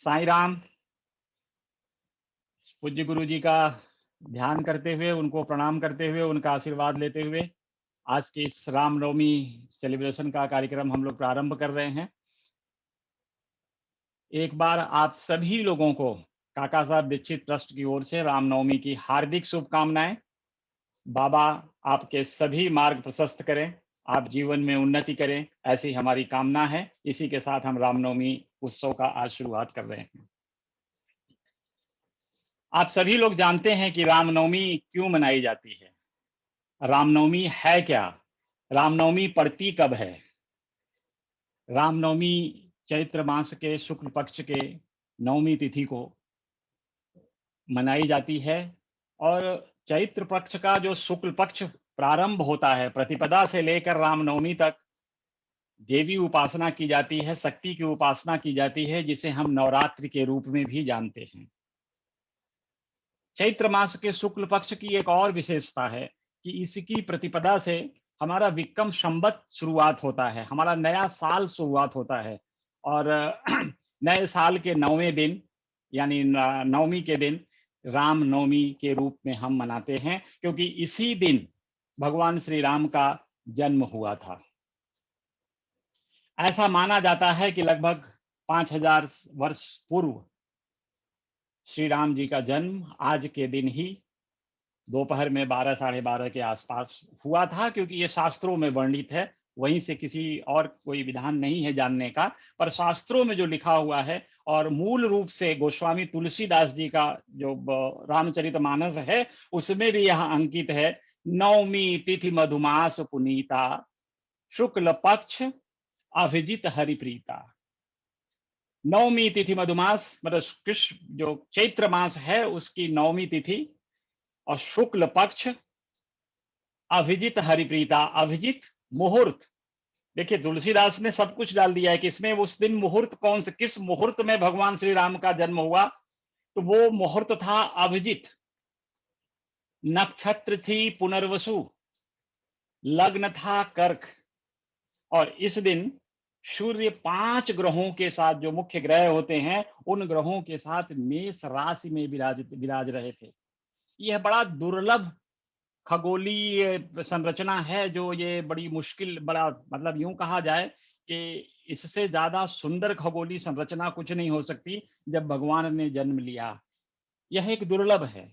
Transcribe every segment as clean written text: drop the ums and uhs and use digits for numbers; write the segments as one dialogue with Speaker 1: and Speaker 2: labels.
Speaker 1: साईं राम। पूज्य गुरु जी का ध्यान करते हुए, उनको प्रणाम करते हुए, उनका आशीर्वाद लेते हुए आज के इस रामनवमी सेलिब्रेशन का कार्यक्रम हम लोग प्रारंभ कर रहे हैं। एक बार आप सभी लोगों को काका साहब दीक्षित ट्रस्ट की ओर से रामनवमी की हार्दिक शुभकामनाएं। बाबा आपके सभी मार्ग प्रशस्त करें, आप जीवन में उन्नति करें, ऐसी हमारी कामना है। इसी के साथ हम रामनवमी उत्सव का आज शुरुआत कर रहे हैं। आप सभी लोग जानते हैं कि रामनवमी क्यों मनाई जाती है। रामनवमी है क्या? रामनवमी पड़ती कब है? रामनवमी चैत्र मास के शुक्ल पक्ष के नवमी तिथि को मनाई जाती है और चैत्र पक्ष का जो शुक्ल पक्ष प्रारंभ होता है, प्रतिपदा से लेकर रामनवमी तक देवी उपासना की जाती है, शक्ति की उपासना की जाती है, जिसे हम नवरात्रि के रूप में भी जानते हैं। चैत्र मास के शुक्ल पक्ष की एक और विशेषता है कि इसकी प्रतिपदा से हमारा विक्रम संवत शुरुआत होता है, हमारा नया साल शुरुआत होता है। और नए साल के 9वें दिन यानी नवमी के दिन राम नवमी के रूप में हम मनाते हैं, क्योंकि इसी दिन भगवान श्री राम का जन्म हुआ था। ऐसा माना जाता है कि लगभग 5000 वर्ष पूर्व श्री राम जी का जन्म आज के दिन ही दोपहर में 12 साढ़े 12 के आसपास हुआ था, क्योंकि ये शास्त्रों में वर्णित है। वहीं से किसी और कोई विधान नहीं है जानने का, पर शास्त्रों में जो लिखा हुआ है और मूल रूप से गोस्वामी तुलसीदास जी का जो रामचरितमानस है, उसमें भी यह अंकित है। नवमी तिथि मधुमास पुनीता, शुक्ल पक्ष अभिजित हरिप्रीता। नवमी तिथि मधुमास मतलब कृष्ण जो चैत्र मास है उसकी नवमी तिथि और शुक्ल पक्ष अभिजित हरिप्रीता। अभिजित मुहूर्त, देखिए तुलसीदास ने सब कुछ डाल दिया है कि इसमें उस दिन मुहूर्त कौन से, किस मुहूर्त में भगवान श्री राम का जन्म हुआ, तो वो मुहूर्त था अभिजित। नक्षत्र थी पुनर्वसु, लग्न था कर्क, और इस दिन सूर्य 5 ग्रहों के साथ, जो मुख्य ग्रह होते हैं उन ग्रहों के साथ मेष राशि में विराज रहे थे। यह बड़ा दुर्लभ खगोलीय संरचना है, जो ये बड़ी मुश्किल, बड़ा मतलब यूं कहा जाए कि इससे ज्यादा सुंदर खगोलीय संरचना कुछ नहीं हो सकती जब भगवान ने जन्म लिया। यह एक दुर्लभ है।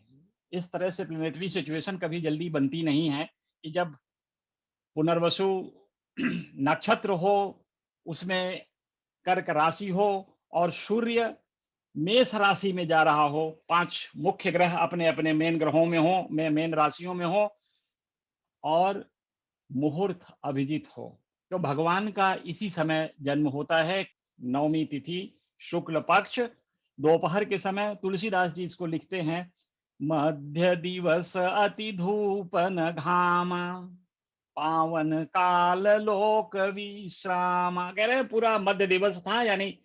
Speaker 1: इस तरह से प्लेनेटरी सिचुएशन कभी जल्दी बनती नहीं है कि जब पुनर्वसु नक्षत्र हो, उसमें कर्क राशि हो और सूर्य मेष राशि में जा रहा हो, 5 मुख्य ग्रह अपने अपने मेन ग्रहों में हो, मेन राशियों में हो, और मुहूर्त अभिजित हो, तो भगवान का इसी समय जन्म होता है। नवमी तिथि शुक्ल पक्ष दोपहर के समय तुलसीदास जी इसको लिखते हैं, मध्य दिवस अति धूप न घाम, पावन काल लोक विश्राम। कह रहे हैं पूरा मध्य दिवस था, यानी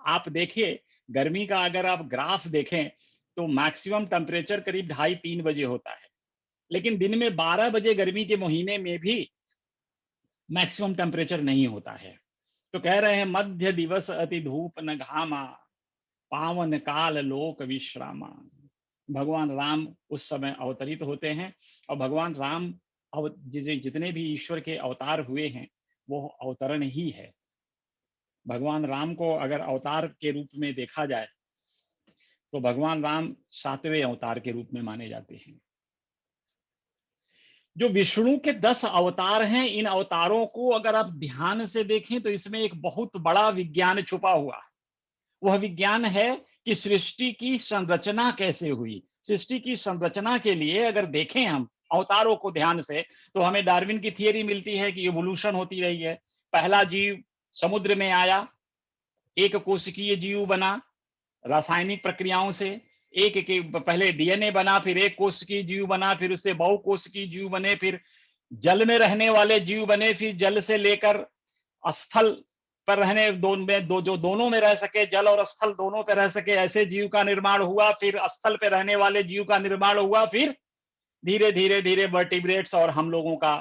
Speaker 1: आप देखिए गर्मी का अगर आप ग्राफ देखें तो मैक्सिमम टेम्परेचर करीब 2:30-3 बजे होता है, लेकिन दिन में 12 बजे गर्मी के महीने में भी मैक्सिमम टेम्परेचर नहीं होता है। तो कह रहे हैं मध्य दिवस अति धूप न घामा, पावन काल लोक विश्रामा। भगवान राम उस समय अवतरित होते हैं, और भगवान राम जितने भी ईश्वर के अवतार हुए हैं वो अवतरण ही है। भगवान राम को अगर अवतार के रूप में देखा जाए तो भगवान राम 7वें अवतार के रूप में माने जाते हैं। जो विष्णु के 10 अवतार हैं, इन अवतारों को अगर आप ध्यान से देखें तो इसमें एक बहुत बड़ा विज्ञान छुपा हुआ है। वह विज्ञान है कि सृष्टि की संरचना कैसे हुई। सृष्टि की संरचना के लिए अगर देखें हम अवतारों को ध्यान से, तो हमें डार्विन की थियरी मिलती है कि इवोल्यूशन होती रही है। पहला जीव समुद्र में आया, एक कोशिकीय जीव बना रासायनिक प्रक्रियाओं से। एक के पहले डीएनए बना, फिर एक कोशिकीय जीव बना, फिर उससे बहुकोशिकीय जीव बने, फिर जल में रहने वाले जीव बने, फिर जल से लेकर स्थल पर रहने दोनों में रह सके, जल और स्थल दोनों पे रह सके, ऐसे जीव का निर्माण हुआ। फिर स्थल पे रहने वाले जीव का निर्माण हुआ। फिर धीरे धीरे धीरे वर्टिब्रेट्स और हम लोगों का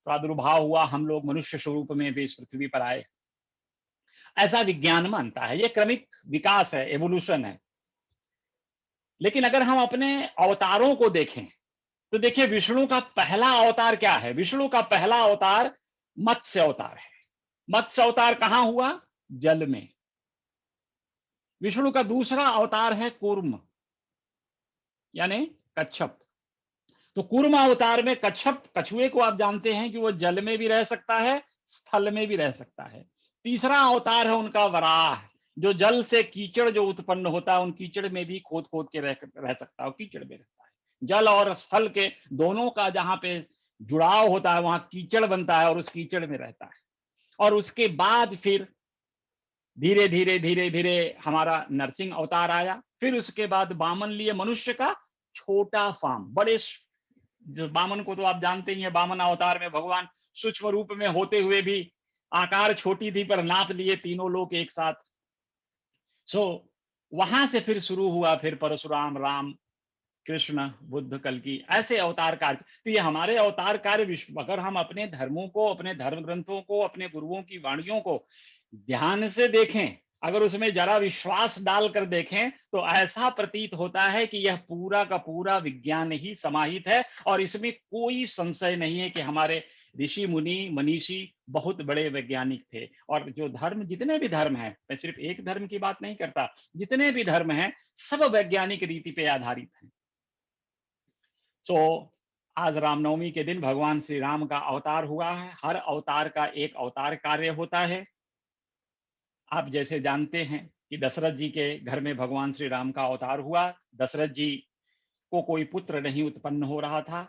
Speaker 1: प्रादुर्भाव हुआ। हम लोग मनुष्य स्वरूप में भी इस पृथ्वी पर आए। ऐसा विज्ञान मानता है। ये क्रमिक विकास है, एवोल्यूशन है। लेकिन अगर हम अपने अवतारों को देखें तो देखिए विष्णु का पहला अवतार क्या है? विष्णु का पहला अवतार मत्स्य अवतार है। मत्स्य अवतार कहां हुआ? जल में। विष्णु का दूसरा अवतार है कूर्म, यानी कच्छप। तो कूर्म अवतार में कच्छप, कछुए को आप जानते हैं कि वो जल में भी रह सकता है, स्थल में भी रह सकता है। तीसरा अवतार है उनका वराह, जो जल से कीचड़ जो उत्पन्न होता है उन कीचड़ में भी खोद खोद के रह सकता है, कीचड़ में रहता है। जल और स्थल के दोनों का जहां पे जुड़ाव होता है वहां कीचड़ बनता है और उस कीचड़ में रहता है। और उसके बाद फिर धीरे धीरे धीरे धीरे हमारा नरसिंह अवतार आया। फिर उसके बाद वामन लिए मनुष्य का छोटा फॉर्म। जो वामन को तो आप जानते ही हैं, वामन अवतार में भगवान सूक्ष्म रूप में होते हुए भी आकार छोटी थी पर नाप लिए तीनों लोग एक साथ। सो वहां से फिर शुरू हुआ फिर परशुराम, राम, कृष्ण, बुद्ध, कल्कि, ऐसे अवतार कार्य। तो ये हमारे अवतार कार्य विश्व, अगर हम अपने धर्मों को, अपने धर्म ग्रंथों को, अपने गुरुओं की वाणियों को ध्यान से देखें, अगर उसमें जरा विश्वास डालकर देखें तो ऐसा प्रतीत होता है कि यह पूरा का पूरा विज्ञान ही समाहित है और इसमें कोई संशय नहीं है कि हमारे ऋषि मुनि मनीषी बहुत बड़े वैज्ञानिक थे। और जो धर्म, जितने भी धर्म हैं, मैं सिर्फ एक धर्म की बात नहीं करता, जितने भी धर्म हैं सब वैज्ञानिक रीति पे आधारित हैं। सो आज रामनवमी के दिन भगवान श्री राम का अवतार हुआ है। हर अवतार का एक अवतार कार्य होता है। आप जैसे जानते हैं कि दशरथ जी के घर में भगवान श्री राम का अवतार हुआ। दशरथ जी को कोई पुत्र नहीं उत्पन्न हो रहा था।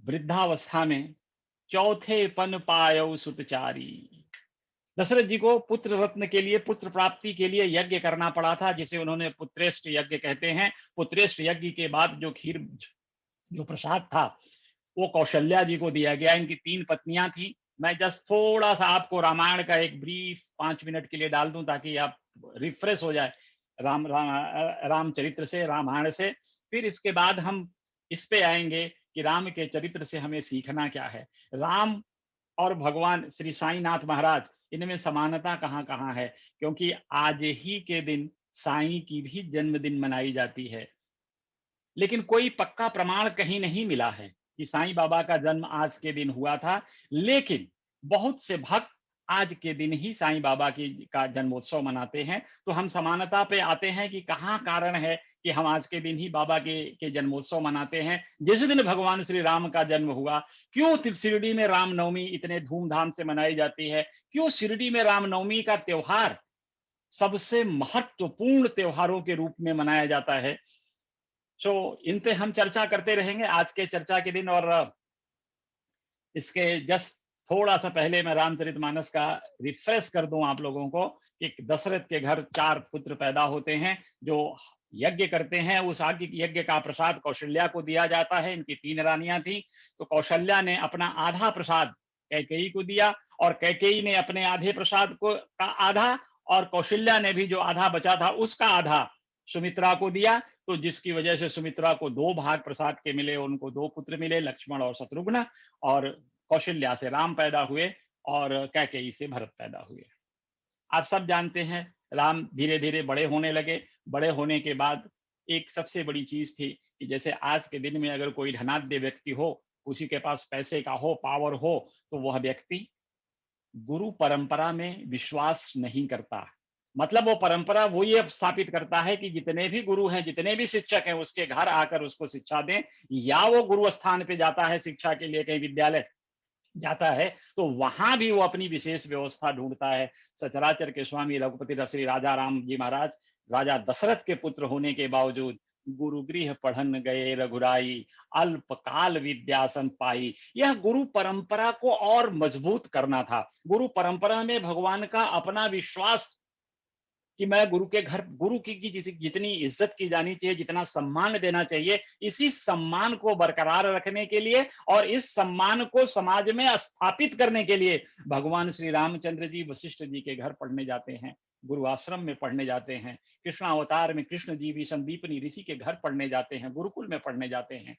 Speaker 1: वृद्धावस्था में चौथे पन पायौ सुतचारी। दशरथ जी को पुत्र रत्न के लिए, पुत्र प्राप्ति के लिए यज्ञ करना पड़ा था, जिसे उन्होंने पुत्रेष्ट यज्ञ कहते हैं। पुत्रेष्ट यज्ञ के बाद जो खीर, जो प्रसाद था, वो कौशल्या जी को दिया गया। इनकी 3 पत्नियां थी। मैं जस्ट थोड़ा सा आपको रामायण का एक ब्रीफ 5 मिनट के लिए डाल दूं ताकि आप रिफ्रेश हो जाए रामचरित्र से, रामायण से। फिर इसके बाद हम इस पे आएंगे कि राम के चरित्र से हमें सीखना क्या है। राम और भगवान श्री साईनाथ महाराज, इनमें समानता कहाँ कहाँ है? क्योंकि आज ही के दिन साईं की भी जन्मदिन मनाई जाती है। लेकिन कोई पक्का प्रमाण कहीं नहीं मिला है कि साईं बाबा का जन्म आज के दिन हुआ था। लेकिन बहुत से भक्त आज के दिन ही साईं बाबा की का जन्मोत्सव मनाते हैं। तो हम समानता पे आते हैं कि कहाँ कारण है कि हम आज के दिन ही बाबा के जन्मोत्सव मनाते हैं, जिस दिन भगवान श्री राम का जन्म हुआ। क्यों शिरडी में रामनवमी इतने धूमधाम से मनाई जाती है? क्यों शिरडी में रामनवमी का त्योहार सबसे महत्वपूर्ण त्योहारों के रूप में मनाया जाता है? सो इन पे हम चर्चा करते रहेंगे आज के चर्चा के दिन। और इसके जस्ट थोड़ा सा पहले मैं रामचरितमानस का रिफ्रेश कर दूं आप लोगों को कि दशरथ के घर 4 पुत्र पैदा होते हैं जो यज्ञ करते हैं। उस आगे यज्ञ का प्रसाद कौशल्या को दिया जाता है। इनकी 3 रानियां थी। तो कौशल्या ने अपना आधा प्रसाद कैकेयी को दिया और कैकेयी ने अपने आधे प्रसाद को का आधा, और कौशल्या ने भी जो आधा बचा था उसका आधा सुमित्रा को दिया। तो जिसकी वजह से सुमित्रा को 2 भाग प्रसाद के मिले, उनको 2 पुत्र मिले, लक्ष्मण और शत्रुघ्न। और कौशल्या से राम पैदा हुए और कैकेयी से भरत पैदा हुए। आप सब जानते हैं राम धीरे धीरे बड़े होने लगे। बड़े होने के बाद एक सबसे बड़ी चीज थी कि जैसे आज के दिन में अगर कोई धनाढ्य व्यक्ति हो, उसी के पास पैसे का हो, पावर हो, तो वह व्यक्ति गुरु परंपरा में विश्वास नहीं करता। मतलब वो परंपरा वो ये स्थापित करता है कि जितने भी गुरु हैं, जितने भी शिक्षक हैं, उसके घर आकर उसको शिक्षा दें, या वो गुरु स्थान पे जाता है शिक्षा के लिए, कहीं विद्यालय जाता है, तो वहां भी वो अपनी विशेष व्यवस्था ढूंढता है। सचराचर के स्वामी रघुपति श्री राजा राम जी महाराज, राजा दशरथ के पुत्र होने के बावजूद गुरु गृह पढ़न गए रघुराई, अल्प काल विद्या सन पाई। यह गुरु परंपरा को और मजबूत करना था। गुरु परंपरा में भगवान का अपना विश्वास कि मैं गुरु के घर, गुरु की जितनी इज्जत की जानी चाहिए, जितना सम्मान देना चाहिए, इसी सम्मान को बरकरार रखने के लिए और इस सम्मान को समाज में स्थापित करने के लिए भगवान श्री रामचंद्र जी वशिष्ठ जी के घर पढ़ने जाते हैं, गुरु आश्रम में पढ़ने जाते हैं। कृष्ण अवतार में कृष्ण जी भी संदीपनी ऋषि के घर पढ़ने जाते हैं, गुरुकुल में पढ़ने जाते हैं।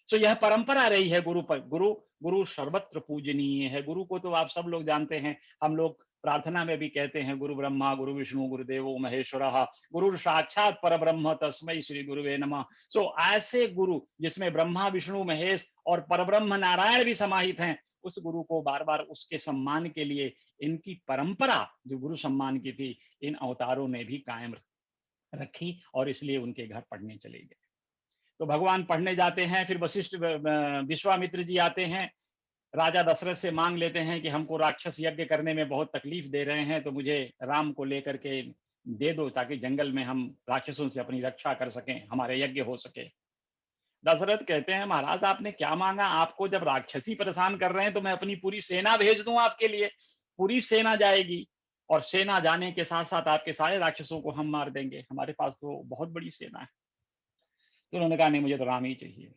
Speaker 1: तो यह परंपरा रही है। गुरु सर्वत्र पूजनीय है। गुरु को तो आप सब लोग जानते हैं। हम लोग प्रार्थना में भी कहते हैं गुरु ब्रह्मा गुरु विष्णु गुरुदेवो महेश्वरः गुरु साक्षात परब्रह्म तस्मै श्री गुरुवे नमः। सो ऐसे गुरु जिसमें ब्रह्मा विष्णु महेश और परब्रह्म नारायण भी समाहित हैं, उस गुरु को बार बार उसके सम्मान के लिए इनकी परंपरा जो गुरु सम्मान की थी, इन अवतारों ने भी कायम रखी और इसलिए उनके घर पढ़ने चले गए। तो भगवान पढ़ने जाते हैं, फिर वशिष्ठ विश्वामित्र जी आते हैं, राजा दशरथ से मांग लेते हैं कि हमको राक्षस यज्ञ करने में बहुत तकलीफ दे रहे हैं, तो मुझे राम को लेकर के दे दो ताकि जंगल में हम राक्षसों से अपनी रक्षा कर सकें, हमारे यज्ञ हो सके। दशरथ कहते हैं महाराज आपने क्या मांगा, आपको जब राक्षसी परेशान कर रहे हैं तो मैं अपनी पूरी सेना भेज दूं आपके लिए, पूरी सेना जाएगी और सेना जाने के साथ साथ आपके सारे राक्षसों को हम मार देंगे, हमारे पास तो बहुत बड़ी सेना है। तो उन्होंने कहा नहीं मुझे तो राम ही चाहिए।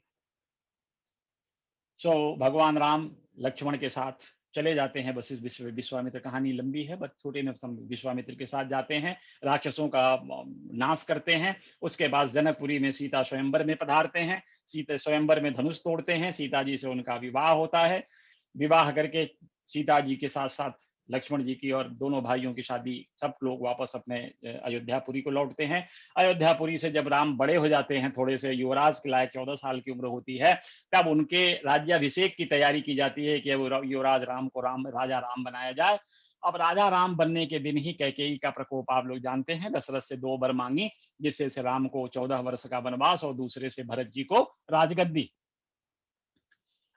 Speaker 1: सो भगवान राम लक्ष्मण के साथ चले जाते हैं वशिष्ठ विश्वामित्र, कहानी लंबी है बस छोटे में विश्वामित्र के साथ जाते हैं, राक्षसों का नाश करते हैं। उसके बाद जनकपुरी में सीता स्वयंवर में पधारते हैं, सीता स्वयंवर में धनुष तोड़ते हैं, सीता जी से उनका विवाह होता है। विवाह करके सीता जी के साथ साथ लक्ष्मण जी की और दोनों भाइयों की शादी, सब लोग वापस अपने अयोध्यापुरी को लौटते हैं। अयोध्यापुरी से जब राम बड़े हो जाते हैं, थोड़े से युवराज के लायक 14 साल की उम्र होती है, तब उनके राज्याभिषेक की तैयारी की जाती है कि अब युवराज राम को राजा राम बनाया जाए। अब राजा राम बनने के दिन ही कैकेयी का प्रकोप आप लोग जानते हैं, दशरथ से 2 वर मांगी, जिससे से राम को 14 वर्ष का वनवास और दूसरे से भरत जी को राजगद्दी।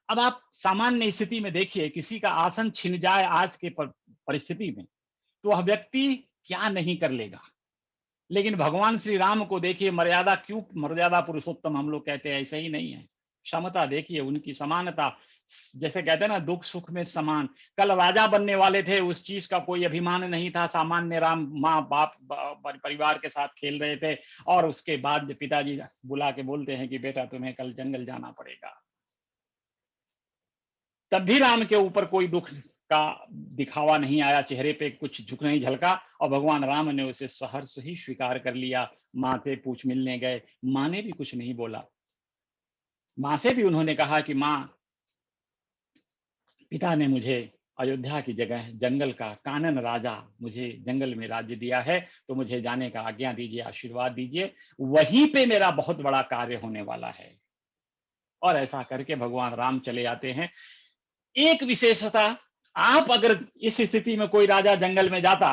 Speaker 1: अब आप सामान्य स्थिति में देखिए, किसी का आसन छिन जाए आज के परिस्थिति में, तो वह व्यक्ति क्या नहीं कर लेगा। लेकिन भगवान श्री राम को देखिए, मर्यादा क्यों, मर्यादा पुरुषोत्तम हम लोग कहते हैं, ऐसे ही नहीं है। क्षमता देखिए उनकी, समानता, जैसे कहते हैं ना दुख सुख में समान। कल राजा बनने वाले थे, उस चीज का कोई अभिमान नहीं था, सामान्य राम माँ बाप परिवार के साथ खेल रहे थे, और उसके बाद पिताजी बुला के बोलते हैं कि बेटा तुम्हें कल जंगल जाना पड़ेगा, तब भी राम के ऊपर कोई दुख का दिखावा नहीं आया, चेहरे पे कुछ झुक नहीं झलका, और भगवान राम ने उसे सहर्ष ही स्वीकार कर लिया। माँ से पूछ मिलने गए, माँ ने भी कुछ नहीं बोला, माँ से भी उन्होंने कहा कि माँ, पिता ने मुझे अयोध्या की जगह जंगल का कानन राजा मुझे जंगल में राज्य दिया है, तो मुझे जाने का आज्ञा दीजिए, आशीर्वाद दीजिए, वहीं पे मेरा बहुत बड़ा कार्य होने वाला है। और ऐसा करके भगवान राम चले आते हैं। एक विशेषता, आप अगर इस स्थिति में कोई राजा जंगल में जाता,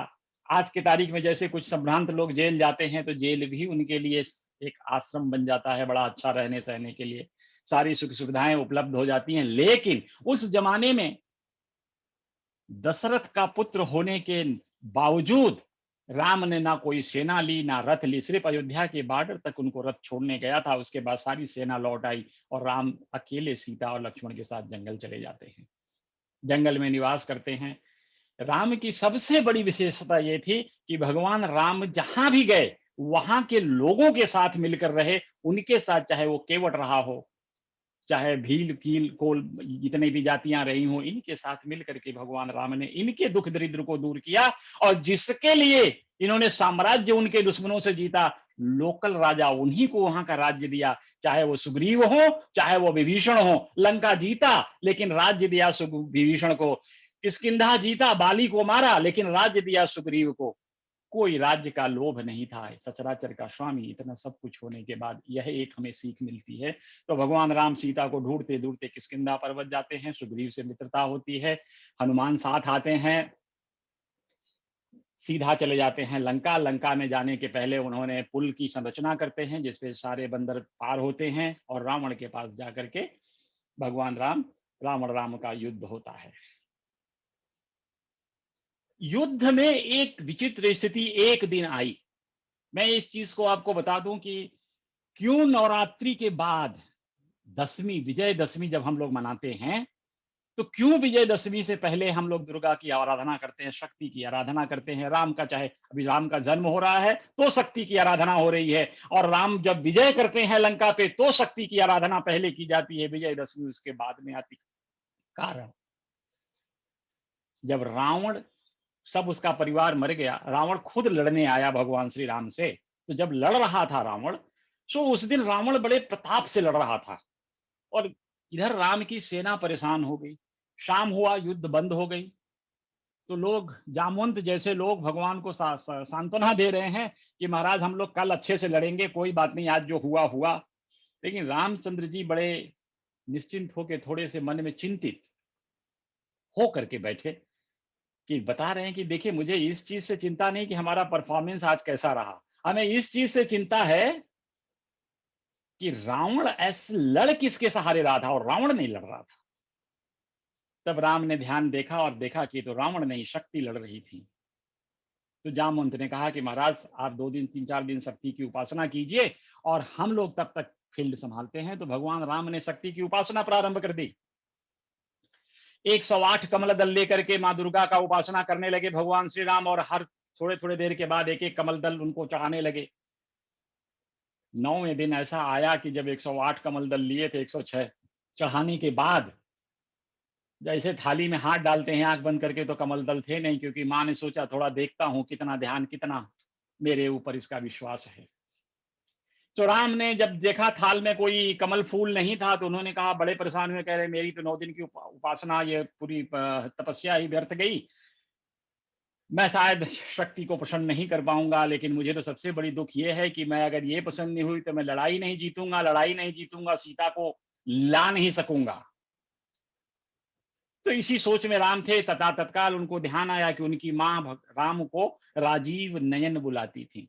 Speaker 1: आज के तारीख में जैसे कुछ संभ्रांत लोग जेल जाते हैं, तो जेल भी उनके लिए एक आश्रम बन जाता है, बड़ा अच्छा रहने सहने के लिए, सारी सुख सुविधाएं उपलब्ध हो जाती हैं। लेकिन उस जमाने में दशरथ का पुत्र होने के बावजूद राम ने ना कोई सेना ली ना रथ ली, सिर्फ अयोध्या के बॉर्डर तक उनको रथ छोड़ने गया था, उसके बाद सारी सेना लौट आई और राम अकेले सीता और लक्ष्मण के साथ जंगल चले जाते हैं, जंगल में निवास करते हैं। राम की सबसे बड़ी विशेषता यह थी कि भगवान राम जहां भी गए वहां के लोगों के साथ मिलकर रहे, उनके साथ, चाहे वो केवट रहा हो, चाहे भील कील कोल जितने भी जातियां रही हों, इनके साथ मिलकर के भगवान राम ने इनके दुख दरिद्र को दूर किया। और जिसके लिए इन्होंने साम्राज्य उनके दुश्मनों से जीता, लोकल राजा उन्हीं को वहां का राज्य दिया, चाहे वो सुग्रीव हो चाहे वो विभीषण हो। लंका जीता लेकिन राज्य दिया विभीषण को, किष्किंधा जीता बाली को मारा लेकिन राज्य दिया सुग्रीव को। कोई राज्य का लोभ नहीं था, सचराचर का स्वामी, इतना सब कुछ होने के बाद यह एक हमें सीख मिलती है। तो भगवान राम सीता को ढूंढते ढूंढते किष्किंधा पर्वत जाते हैं, सुग्रीव से मित्रता होती है, हनुमान साथ आते हैं, सीधा चले जाते हैं लंका। लंका में जाने के पहले उन्होंने पुल की संरचना करते हैं जिसपे सारे बंदर पार होते हैं, और रावण के पास जाकर के भगवान राम रावण राम का युद्ध होता है। युद्ध में एक विचित्र स्थिति एक दिन आई। मैं इस चीज को आपको बता दूं कि क्यों नवरात्रि के बाद दशमी, विजयदशमी जब हम लोग मनाते हैं, तो क्यों विजयदशमी से पहले हम लोग दुर्गा की आराधना करते हैं, शक्ति की आराधना करते हैं। राम का, चाहे अभी राम का जन्म हो रहा है तो शक्ति की आराधना हो रही है, और राम जब विजय करते हैं लंका पे तो शक्ति की आराधना पहले की जाती है, विजयदशमी उसके बाद में आती। कारण, जब रावण, सब उसका परिवार मर गया, रावण खुद लड़ने आया भगवान श्री राम से। तो जब लड़ रहा था रावण, तो उस दिन रावण बड़े प्रताप से लड़ रहा था, और इधर राम की सेना परेशान हो गई। शाम हुआ, युद्ध बंद हो गई। तो लोग जामवंत जैसे लोग भगवान को सांत्वना दे रहे हैं कि महाराज हम लोग कल अच्छे से लड़ेंगे, कोई बात नहीं, आज जो हुआ हुआ। लेकिन रामचंद्र जी बड़े निश्चिंत होकर, थोड़े से मन में चिंतित हो करके बैठे, कि बता रहे हैं कि देखिए मुझे इस चीज से चिंता नहीं कि हमारा परफॉर्मेंस आज कैसा रहा, हमें इस चीज से चिंता है कि रावण ऐसे लड़ किसके सहारे रहा था और रावण नहीं लड़ रहा था। तब राम ने ध्यान देखा और देखा कि तो रावण नहीं, शक्ति लड़ रही थी। तो जामवंत ने कहा कि महाराज आप 2 दिन 3 4 दिन शक्ति की उपासना कीजिए और हम लोग तब तक फील्ड संभालते हैं। तो भगवान राम ने शक्ति की उपासना प्रारंभ कर दी। 108 कमल दल लेकर के माँ दुर्गा का उपासना करने लगे भगवान श्री राम, और हर थोड़े थोड़े देर के बाद एक एक कमल दल उनको चढ़ाने लगे। 9वें दिन ऐसा आया कि जब 108 कमल दल लिए थे, 106 चढ़ाने के बाद जैसे थाली में हाथ डालते हैं आंख बंद करके, तो कमल दल थे नहीं, क्योंकि माँ ने सोचा थोड़ा देखता हूं कितना ध्यान, कितना मेरे ऊपर इसका विश्वास है। तो राम ने जब देखा थाल में कोई कमल फूल नहीं था, तो उन्होंने कहा, बड़े परेशान हुए, कह रहे मेरी तो 9 दिन की उपासना, ये पूरी तपस्या ही व्यर्थ गई, मैं शायद शक्ति को प्रसन्न नहीं कर पाऊंगा। लेकिन मुझे तो सबसे बड़ी दुख ये है कि मैं अगर ये प्रसन्न नहीं हुई तो मैं लड़ाई नहीं जीतूंगा, लड़ाई नहीं जीतूंगा सीता को ला नहीं सकूंगा। तो इसी सोच में राम थे, तथा तत्काल उनको ध्यान आया कि उनकी माँ राम को राजीव नयन बुलाती थी।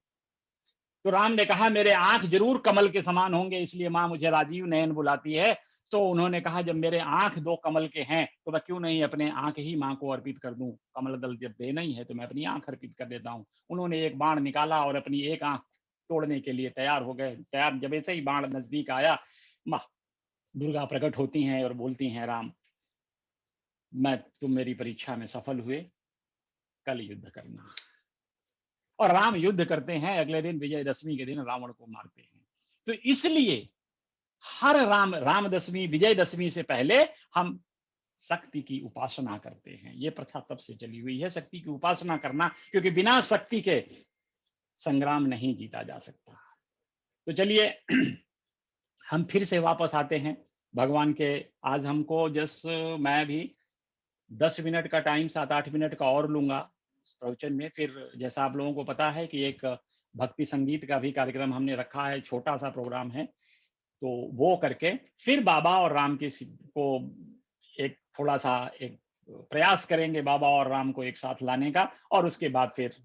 Speaker 1: तो राम ने कहा मेरे आंख जरूर कमल के समान होंगे, इसलिए माँ मुझे राजीव नयन बुलाती है। तो उन्होंने कहा जब मेरे आंख 2 कमल के हैं तो मैं क्यों नहीं अपने आंख ही माँ को अर्पित कर दूं। कमल दल जब देना ही है तो मैं अपनी आंख अर्पित कर देता हूँ। उन्होंने एक बाण निकाला और अपनी एक आंख तोड़ने के लिए तैयार हो गए। तैयार जब ऐसे ही बाण नजदीक आया, माँ दुर्गा प्रकट होती हैं और बोलती हैं, राम मैं तुम मेरी परीक्षा में सफल हुए, कल युद्ध करना। और राम युद्ध करते हैं। अगले दिन विजयदशमी के दिन रावण को मारते हैं। तो इसलिए हर रामदशमी विजयदशमी से पहले हम शक्ति की उपासना करते हैं। ये प्रथा तब से चली हुई है, शक्ति की उपासना करना, क्योंकि बिना शक्ति के संग्राम नहीं जीता जा सकता। तो चलिए हम फिर से वापस आते हैं भगवान के। आज हमको मैं भी 10 मिनट का टाइम, 7 8 मिनट का और लूंगा इस प्रवचन में। फिर जैसा आप लोगों को पता है कि एक भक्ति संगीत का भी कार्यक्रम हमने रखा है, छोटा सा प्रोग्राम है। तो वो करके फिर बाबा और राम को एक थोड़ा सा एक प्रयास करेंगे बाबा और राम को एक साथ लाने का, और उसके बाद फिर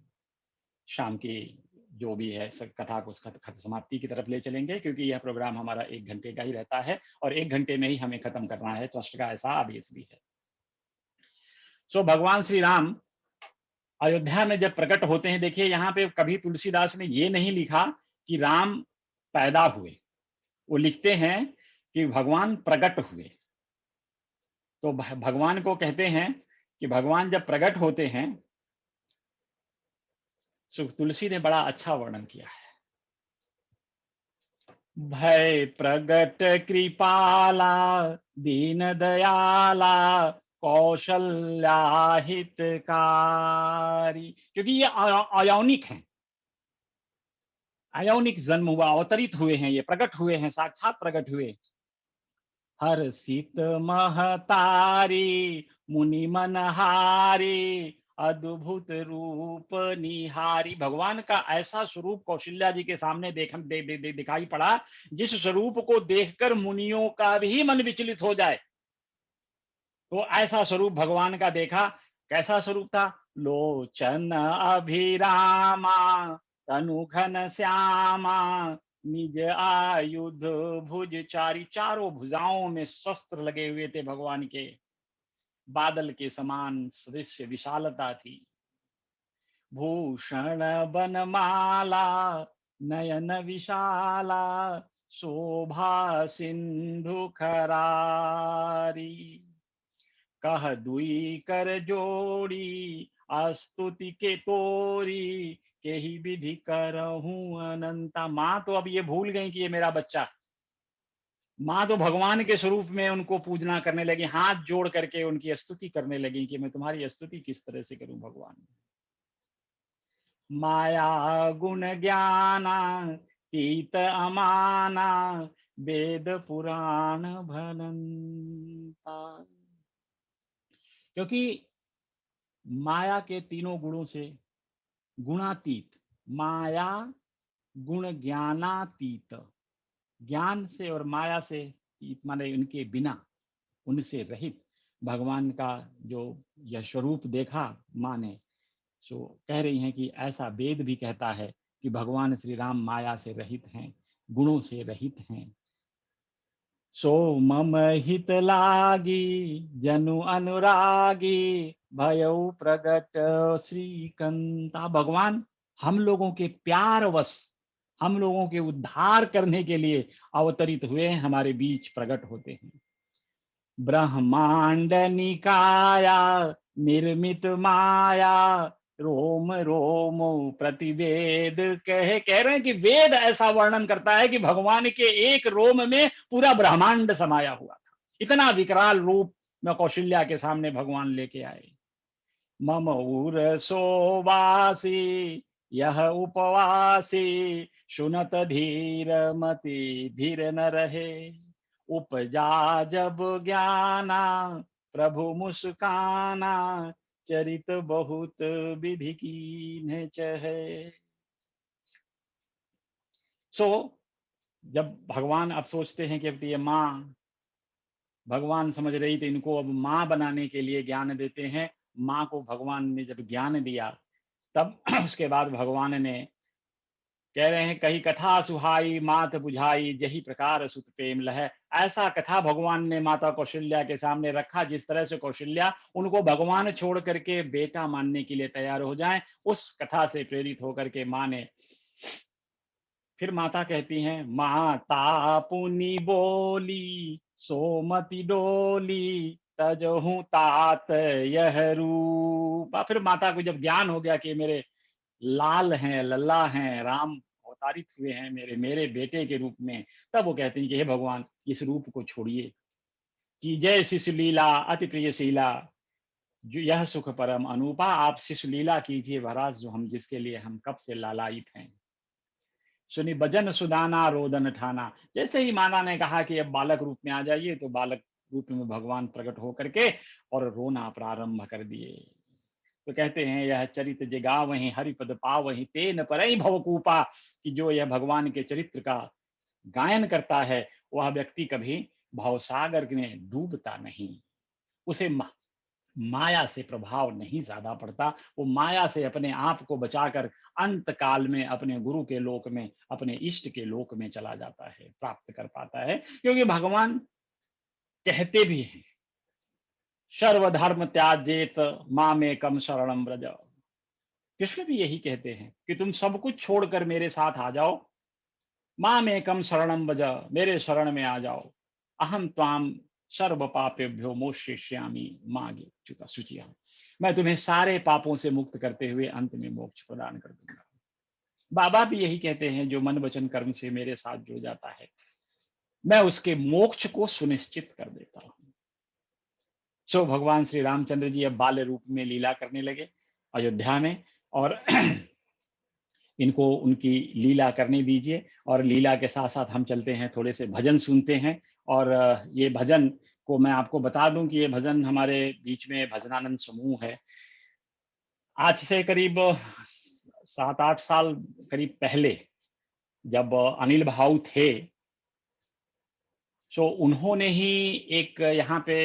Speaker 1: शाम की जो भी है कथा को समाप्ति की तरफ ले चलेंगे, क्योंकि यह प्रोग्राम हमारा 1 घंटे का ही रहता है और 1 घंटे में ही हमें खत्म करना है, ट्रस्ट का ऐसा आदेश भी है। सो भगवान श्री राम अयोध्या में जब प्रकट होते हैं, देखिए यहाँ पे कभी तुलसीदास ने ये नहीं लिखा कि राम पैदा हुए, वो लिखते हैं कि भगवान प्रकट हुए। तो भगवान को कहते हैं कि भगवान जब प्रकट होते हैं, तो तुलसी ने बड़ा अच्छा वर्णन किया है। भय प्रगट कृपाला दीन दयाला कौशल्या हितकारी, क्योंकि ये अयौनिक हैं, अयौनिक जन्म हुआ, अवतरित हुए हैं, ये प्रकट हुए हैं, साक्षात प्रकट हुए। हर सीत महतारी मुनि मनहारी अद्भुत रूप निहारी। भगवान का ऐसा स्वरूप कौशल्या जी के सामने दिखाई पड़ा, जिस स्वरूप को देखकर मुनियों का भी मन विचलित हो जाए। तो ऐसा स्वरूप भगवान का देखा। कैसा स्वरूप था? लोचन अभिरामा तनु घन श्यामा निज आयुध भुजचारी। चारों भुजाओं में शस्त्र लगे हुए थे भगवान के। बादल के समान सदृश्य विशालता थी। भूषण बनमाला नयन विशाला शोभा सिंधु खरारी। कह दुई कर जोड़ी स्तुति के तोरी के ही विधि करहूं अनंता। माँ तो अब ये भूल गई कि ये मेरा बच्चा। माँ तो भगवान के स्वरूप में उनको पूजना करने लगी, हाथ जोड़ करके उनकी स्तुति करने लगी कि मैं तुम्हारी स्तुति किस तरह से करूं भगवान। माया गुण ज्ञाना तीत अमाना वेद पुराण भनंता। क्योंकि माया के तीनों गुणों से गुणातीत, माया गुण ज्ञानातीत, ज्ञान से और माया से माने उनके बिना, उनसे रहित भगवान का जो यह स्वरूप देखा माँ ने, सो कह रही हैं कि ऐसा वेद भी कहता है कि भगवान श्री राम माया से रहित हैं, गुणों से रहित हैं। सो मम हित लागी जनु अनुरागी भयउ प्रगट श्रीकंता। भगवान हम लोगों के प्यार वश, हम लोगों के उद्धार करने के लिए अवतरित हुए हैं, हमारे बीच प्रकट होते हैं। ब्रह्मांड निकाया निर्मित माया रोम रोम प्रतिवेद, कह रहे हैं कि वेद ऐसा वर्णन करता है कि भगवान के एक रोम में पूरा ब्रह्मांड समाया हुआ था। इतना विकराल रूप में कौशल्या के सामने भगवान लेके आए। मम उर सोवासी यह उपवासी सुनत धीर मति धीर न रहे, उपजा जब ज्ञाना प्रभु मुस्काना चरित बहुत विधि कीन्ह चहे। सो जब भगवान अब सोचते हैं कि अब ये माँ, भगवान समझ रही थी इनको अब माँ बनाने के लिए ज्ञान देते हैं। माँ को भगवान ने जब ज्ञान दिया तब उसके बाद भगवान ने कह रहे हैं, कही कथा सुहाई मात बुझाई जही प्रकार सुत प्रेम लह। ऐसा कथा भगवान ने माता कौशल्या के सामने रखा, जिस तरह से कौशल्या उनको भगवान छोड़ करके बेटा मानने के लिए तैयार हो जाएं। उस कथा से प्रेरित होकर के माँ ने, फिर माता कहती हैं, माता पुनि बोली सोमति डोली तजहू तात यह रूप। फिर माता को जब ज्ञान हो गया कि मेरे लाल हैं, लल्ला हैं, राम अवतारित हुए हैं मेरे मेरे बेटे के रूप में, तब वो कहते हैं कि हे भगवान इस रूप को छोड़िए, कि जय शिशु लीला अति प्रियशीला जो यह सुख परम अनूपा। आप शिशु लीला कीजिए महाराज, जो हम जिसके लिए हम कब से लालायित हैं। सुनी भजन सुदाना रोदन ठाना। जैसे ही माना ने कहा कि अब बालक रूप में आ जाइए, तो बालक रूप में भगवान प्रकट होकर के और रोना प्रारंभ कर दिए। तो कहते हैं, यह चरित जगा वहीं हरिपद पा वहीं तेन परई भवकूपा, कि जो यह भगवान के चरित्र का गायन करता है वह व्यक्ति कभी भवसागर में डूबता नहीं। उसे माया से प्रभाव नहीं ज्यादा पड़ता। वो माया से अपने आप को बचाकर अंत काल में अपने गुरु के लोक में, अपने इष्ट के लोक में चला जाता है, प्राप्त कर पाता है। क्योंकि भगवान कहते भी हैं, सर्वधर्म त्याजेत मामेकम शरणम व्रज। कृष्ण भी यही कहते हैं कि तुम सब कुछ छोड़कर मेरे साथ आ जाओ, मामेकम शरणम व्रज, मेरे शरण में आ जाओ। अहम त्वाम सर्व पापेभ्यो मोक्षयिष्यामि मागे च्युता शुचिया। मैं तुम्हें सारे पापों से मुक्त करते हुए अंत में मोक्ष प्रदान कर दूंगा। बाबा भी यही कहते हैं, जो मन वचन कर्म से मेरे साथ जुड़ जाता है मैं उसके मोक्ष को सुनिश्चित कर देता हूं। सो भगवान श्री रामचंद्र जी अब बाल्य रूप में लीला करने लगे अयोध्या में, और इनको उनकी लीला करने दीजिए। और लीला के साथ साथ हम चलते हैं, थोड़े से भजन सुनते हैं। और ये भजन को मैं आपको बता दूं कि ये भजन हमारे बीच में भजनानंद समूह है। आज से करीब 7-8 साल करीब पहले जब अनिल भाऊ थे, तो उन्होंने ही एक यहाँ पे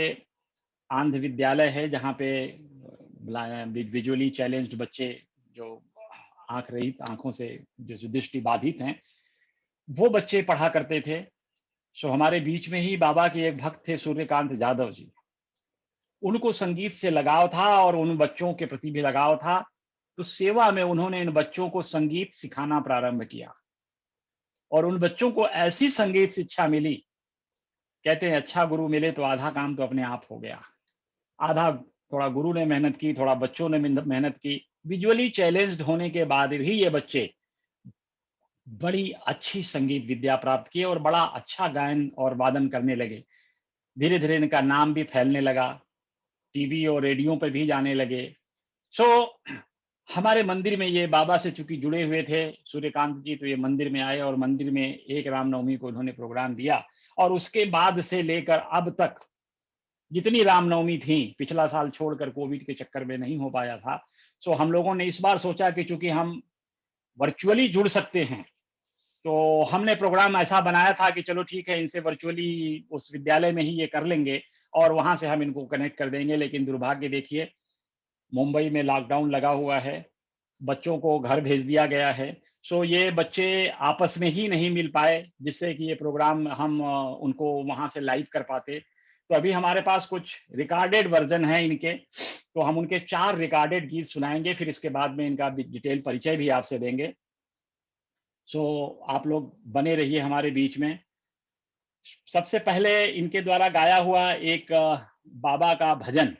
Speaker 1: आंध्र विद्यालय है जहाँ पे विजुअली चैलेंज्ड बच्चे, जो आंख रहित, आंखों से जो दृष्टि बाधित हैं, वो बच्चे पढ़ा करते थे। सो हमारे बीच में ही बाबा के एक भक्त थे सूर्यकांत जाधव जी। उनको संगीत से लगाव था और उन बच्चों के प्रति भी लगाव था। तो सेवा में उन्होंने इन बच्चों को संगीत सिखाना प्रारंभ किया, और उन बच्चों को ऐसी संगीत शिक्षा मिली, कहते हैं अच्छा गुरु मिले तो आधा काम तो अपने आप हो गया। आधा थोड़ा गुरु ने मेहनत की, थोड़ा बच्चों ने मेहनत की। विजुअली चैलेंज्ड होने के बाद भी ये बच्चे बड़ी अच्छी संगीत विद्या प्राप्त किए और बड़ा अच्छा गायन और वादन करने लगे। धीरे धीरे इनका नाम भी फैलने लगा, टीवी और रेडियो पर भी जाने लगे। सो हमारे मंदिर में ये बाबा से चूंकि जुड़े हुए थे सूर्यकांत जी, तो ये मंदिर में आए और मंदिर में एक रामनवमी को उन्होंने प्रोग्राम दिया। और उसके बाद से लेकर अब तक जितनी रामनवमी थी पिछला साल छोड़कर कोविड के चक्कर में नहीं हो पाया था। सो हम लोगों ने इस बार सोचा कि चूंकि हम वर्चुअली जुड़ सकते हैं, तो हमने प्रोग्राम ऐसा बनाया था कि चलो ठीक है, इनसे वर्चुअली उस विद्यालय में ही ये कर लेंगे और वहां से हम इनको कनेक्ट कर देंगे। लेकिन दुर्भाग्य देखिए, मुंबई में लॉकडाउन लगा हुआ है, बच्चों को घर भेज दिया गया है। सो ये बच्चे आपस में ही नहीं मिल पाए, जिससे कि ये प्रोग्राम हम उनको वहां से लाइव कर पाते। तो अभी हमारे पास कुछ रिकॉर्डेड वर्जन है इनके, तो हम उनके 4 रिकॉर्डेड गीत सुनाएंगे, फिर इसके बाद में इनका डिटेल परिचय भी आपसे देंगे। सो आप लोग बने रहिए हमारे बीच में। सबसे पहले इनके द्वारा गाया हुआ एक बाबा का भजन।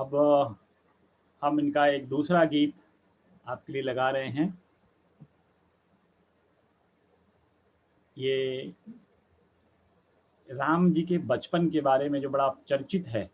Speaker 1: अब हम इनका एक दूसरा गीत आपके लिए लगा रहे हैं। ये राम जी के बचपन के बारे में जो बड़ा चर्चित है।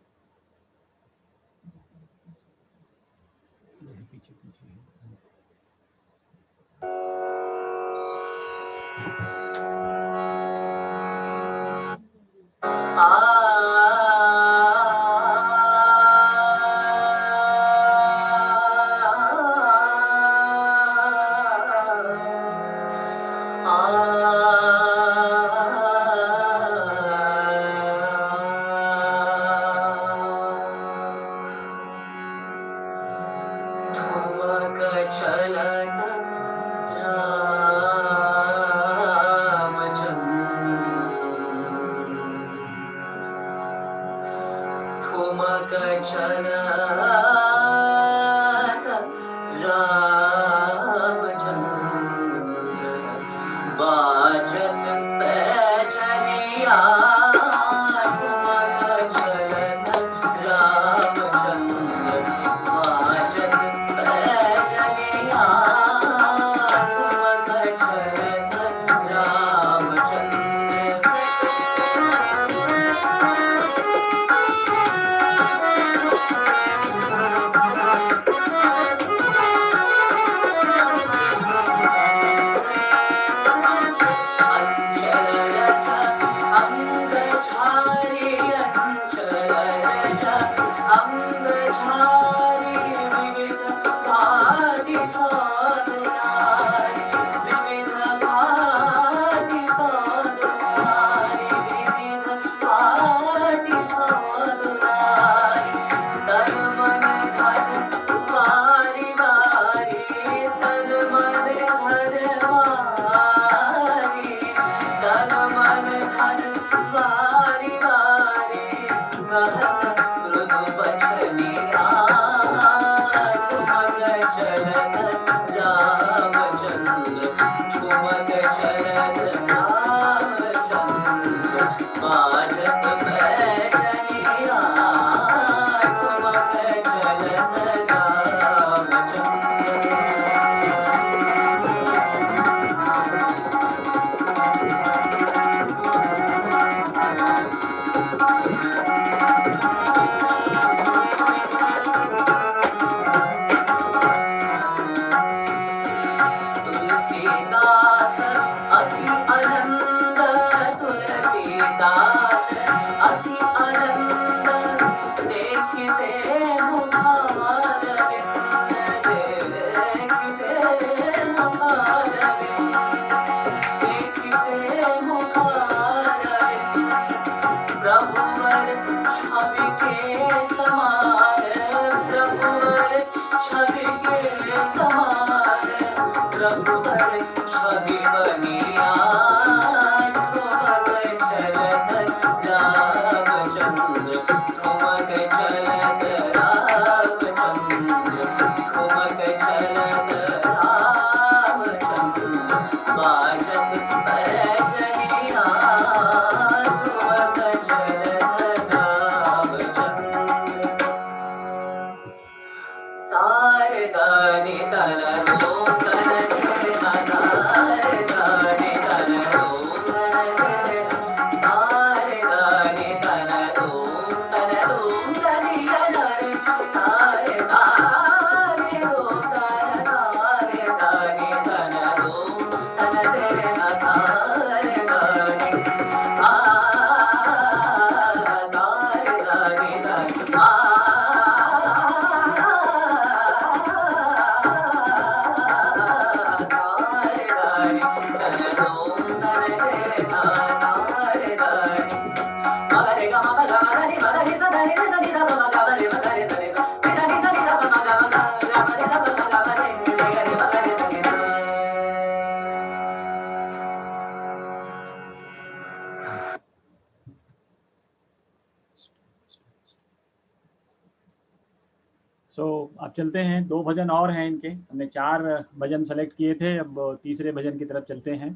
Speaker 1: अब चलते हैं, 2 भजन और हैं इनके। हमने 4 भजन सेलेक्ट किए थे, अब तीसरे भजन की तरफ चलते हैं।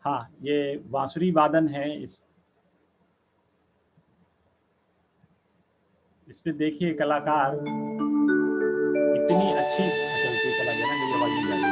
Speaker 1: हाँ, ये बांसुरी वादन है इस
Speaker 2: इसमें देखिए कलाकार इतनी अच्छी, अच्छा ये चला गया ना, ये आवाज नहीं जा रही।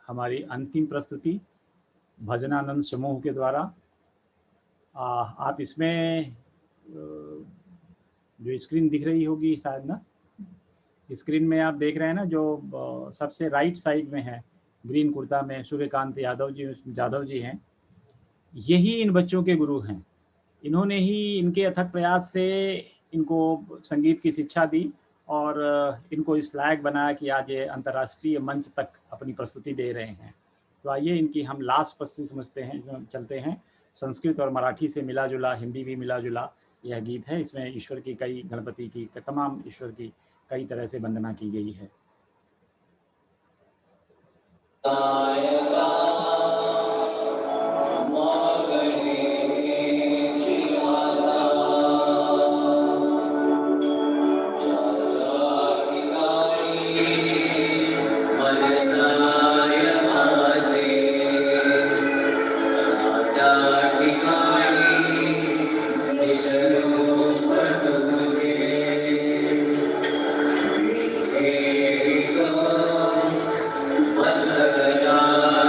Speaker 2: हमारी अंतिम प्रस्तुति भजनानंद समूह के द्वारा। आप इसमें जो स्क्रीन दिख रही होगी शायद ना, स्क्रीन में आप देख रहे हैं ना, जो सबसे राइट साइड में है ग्रीन कुर्ता में सूर्यकांत जाधव जी हैं। यही इन बच्चों के गुरु हैं। इन्होंने ही इनके अथक प्रयास से इनको संगीत की शिक्षा दी और इनको इस लायक बनाया कि आज ये अंतर्राष्ट्रीय मंच तक अपनी प्रस्तुति दे रहे हैं। तो आइए इनकी हम लास्ट प्रस्तुति समझते हैं, चलते हैं। संस्कृत और मराठी से मिला जुला, हिंदी भी मिला जुला, यह गीत है। इसमें ईश्वर की कई, गणपति की, तमाम ईश्वर की कई तरह से वंदना की गई है।
Speaker 3: Vasa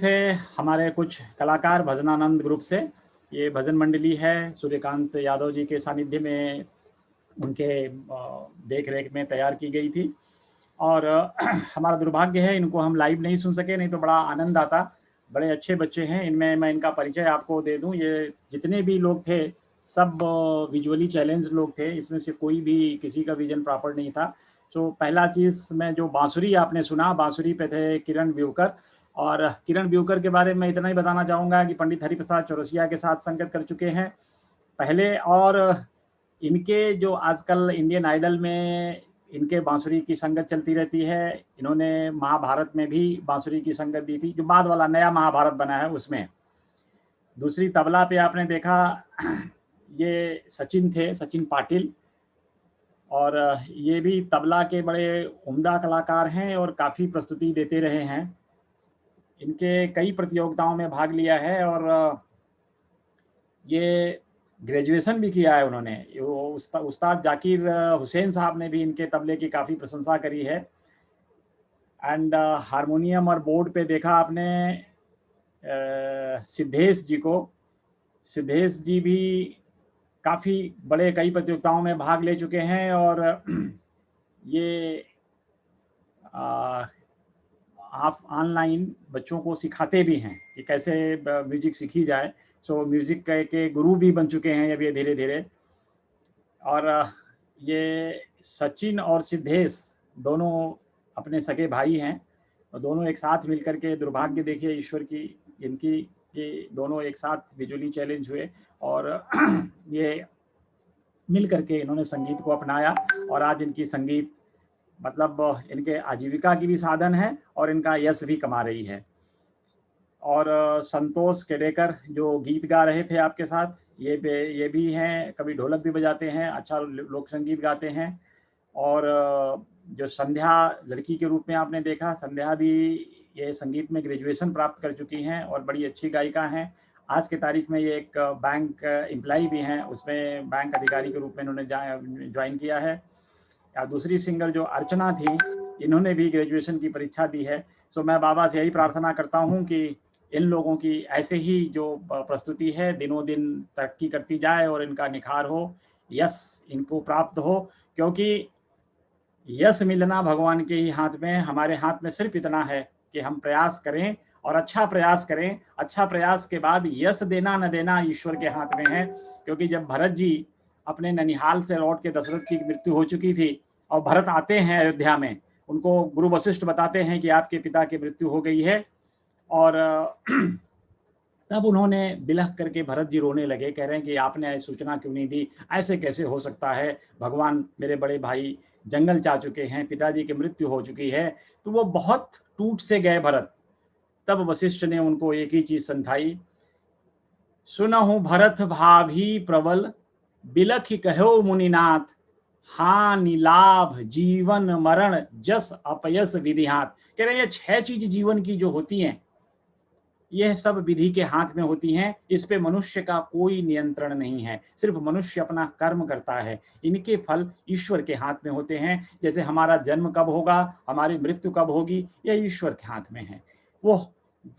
Speaker 2: थे हमारे कुछ कलाकार भजनानंद ग्रुप से। ये भजन मंडली है, सूर्यकांत यादव जी के सानिध्य में उनके देख रेख में तैयार की गई थी। और हमारा दुर्भाग्य है इनको हम लाइव नहीं सुन सके, नहीं तो बड़ा आनंद आता। बड़े अच्छे बच्चे हैं। इनमें मैं इनका परिचय आपको दे दूं, ये जितने भी लोग थे सब विजुअली चैलेंज लोग थे, इसमें से कोई भी किसी का विजन प्रॉपर नहीं था। तो पहला चीज़ में जो बांसुरी आपने सुना, बांसुरी पे थे किरण व्यूकर। और किरण व्यूकर के बारे में इतना ही बताना चाहूँगा कि पंडित हरिप्रसाद चौरसिया के साथ संगत कर चुके हैं पहले। और इनके जो आजकल इंडियन आइडल में इनके बांसुरी की संगत चलती रहती है। इन्होंने महाभारत में भी बांसुरी की संगत दी थी, जो बाद वाला नया महाभारत बना है उसमें। दूसरी तबला पे आपने देखा ये सचिन थे, सचिन पाटिल। और ये भी तबला के बड़े उम्दा कलाकार हैं और काफ़ी प्रस्तुति देते रहे हैं। इनके कई प्रतियोगिताओं में भाग लिया है और ये ग्रेजुएशन भी किया है उन्होंने। उस्ताद जाकिर हुसैन साहब ने भी इनके तबले की काफ़ी प्रशंसा करी है। एंड हारमोनियम और बोर्ड पे देखा आपने सिद्धेश जी को। सिद्धेश जी भी काफ़ी बड़े कई प्रतियोगिताओं में भाग ले चुके हैं और ये आप ऑनलाइन बच्चों को सिखाते भी हैं कि कैसे म्यूजिक सीखी जाए। सो म्यूजिक के गुरु भी बन चुके हैं अभी धीरे धीरे। और ये सचिन और सिद्धेश दोनों अपने सगे भाई हैं और दोनों एक साथ मिलकर के, दुर्भाग्य देखिए ईश्वर की इनकी कि दोनों एक साथ विजुअली चैलेंज हुए और ये मिल करके इन्होंने संगीत को अपनाया और आज इनकी संगीत मतलब इनके आजीविका की भी साधन है और इनका यश भी कमा रही है। और संतोष केडेकर जो गीत गा रहे थे आपके साथ, ये भी हैं, कभी ढोलक भी बजाते हैं, अच्छा लोक संगीत गाते हैं। और जो संध्या लड़की के रूप में आपने देखा, संध्या भी ये संगीत में ग्रेजुएशन प्राप्त कर चुकी हैं और बड़ी अच्छी गायिका हैं। आज के तारीख में ये एक बैंक एम्प्लॉय भी हैं, उसमें बैंक अधिकारी के रूप में इन्होंने ज्वाइन किया है। या दूसरी सिंगर जो अर्चना थी, इन्होंने भी ग्रेजुएशन की परीक्षा दी है। सो मैं बाबा से यही प्रार्थना करता हूँ कि इन लोगों की ऐसे ही जो प्रस्तुति है दिनों दिन तरक्की करती जाए और इनका निखार हो, यश इनको प्राप्त हो। क्योंकि यश मिलना भगवान के ही हाथ में, हमारे हाथ में सिर्फ इतना है कि हम प्रयास करें और अच्छा प्रयास करें। अच्छा प्रयास के बाद यश देना न देना ईश्वर के हाथ में है। क्योंकि जब भरत जी अपने ननिहाल से लौट के दशरथ की मृत्यु हो चुकी थी और भरत आते हैं अयोध्या में, उनको गुरु वशिष्ठ बताते हैं कि आपके पिता की मृत्यु हो गई है। और तब उन्होंने बिलख करके भरत जी रोने लगे, कह रहे हैं कि आपने सूचना क्यों नहीं दी, ऐसे कैसे हो सकता है, भगवान मेरे बड़े भाई जंगल जा चुके हैं, पिताजी की मृत्यु हो चुकी है। तो वो बहुत टूट से गए भरत। तब वशिष्ठ ने उनको एक ही चीज समझाई, सुनहु भरत भाभी प्रबल, बिलख कहो मुनिनाथ, हानि लाभ जीवन मरण जस अपयस विधिहात। कह रहे हैं 6 चीज जीवन की जो होती हैं यह सब विधि के हाथ में होती हैं, इस पे मनुष्य का कोई नियंत्रण नहीं है, सिर्फ मनुष्य अपना कर्म करता है। इनके फल ईश्वर के हाथ में होते हैं। जैसे हमारा जन्म कब होगा, हमारी मृत्यु कब होगी, यह ईश्वर के हाथ में है। वो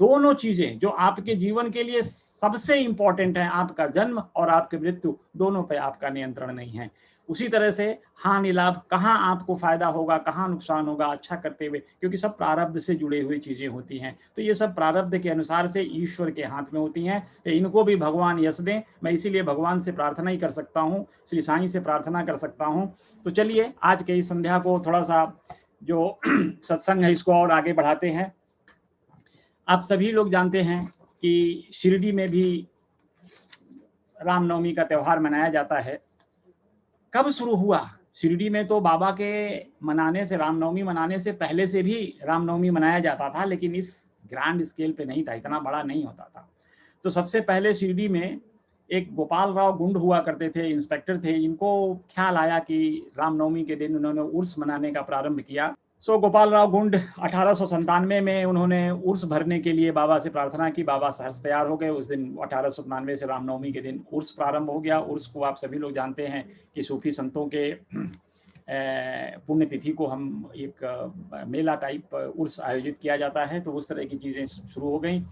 Speaker 2: दोनों चीजें जो आपके जीवन के लिए सबसे इंपॉर्टेंट है, आपका जन्म और आपकी मृत्यु, दोनों पे आपका नियंत्रण नहीं है। उसी तरह से हानि लाभ, कहाँ आपको फायदा होगा, कहाँ नुकसान होगा अच्छा करते हुए, क्योंकि सब प्रारब्ध से जुड़े हुई चीजें होती हैं। तो ये सब प्रारब्ध के अनुसार से ईश्वर के हाथ में होती हैं। तो इनको भी भगवान यश दें। मैं इसीलिए भगवान से प्रार्थना ही कर सकता हूँ, श्री साईं से प्रार्थना कर सकता हूँ। तो चलिए आज के इस संध्या को थोड़ा सा जो सत्संग है इसको और आगे बढ़ाते हैं। आप सभी लोग जानते हैं कि शिरडी में भी रामनवमी का त्यौहार मनाया जाता है। कब शुरू हुआ? शिरडी में तो बाबा के मनाने से, रामनवमी मनाने से पहले से भी रामनवमी मनाया जाता था, लेकिन इस ग्रैंड स्केल पे नहीं था, इतना बड़ा नहीं होता था। तो सबसे पहले शिरडी में एक गोपाल राव गुंड हुआ करते थे, इंस्पेक्टर थे। इनको ख्याल आया कि रामनवमी के दिन उन्होंने उर्स मनाने का प्रारंभ किया। सो गोपाल राव गुंड 1897 में उन्होंने उर्स भरने के लिए बाबा से प्रार्थना की। बाबा सहज तैयार हो गए। उस दिन 1897 से रामनवमी के दिन उर्स प्रारंभ हो गया। उर्स को आप सभी लोग जानते हैं कि सूफी संतों के पुण्यतिथि को हम एक मेला टाइप उर्स आयोजित किया जाता है, तो उस तरह की चीज़ें शुरू हो गई।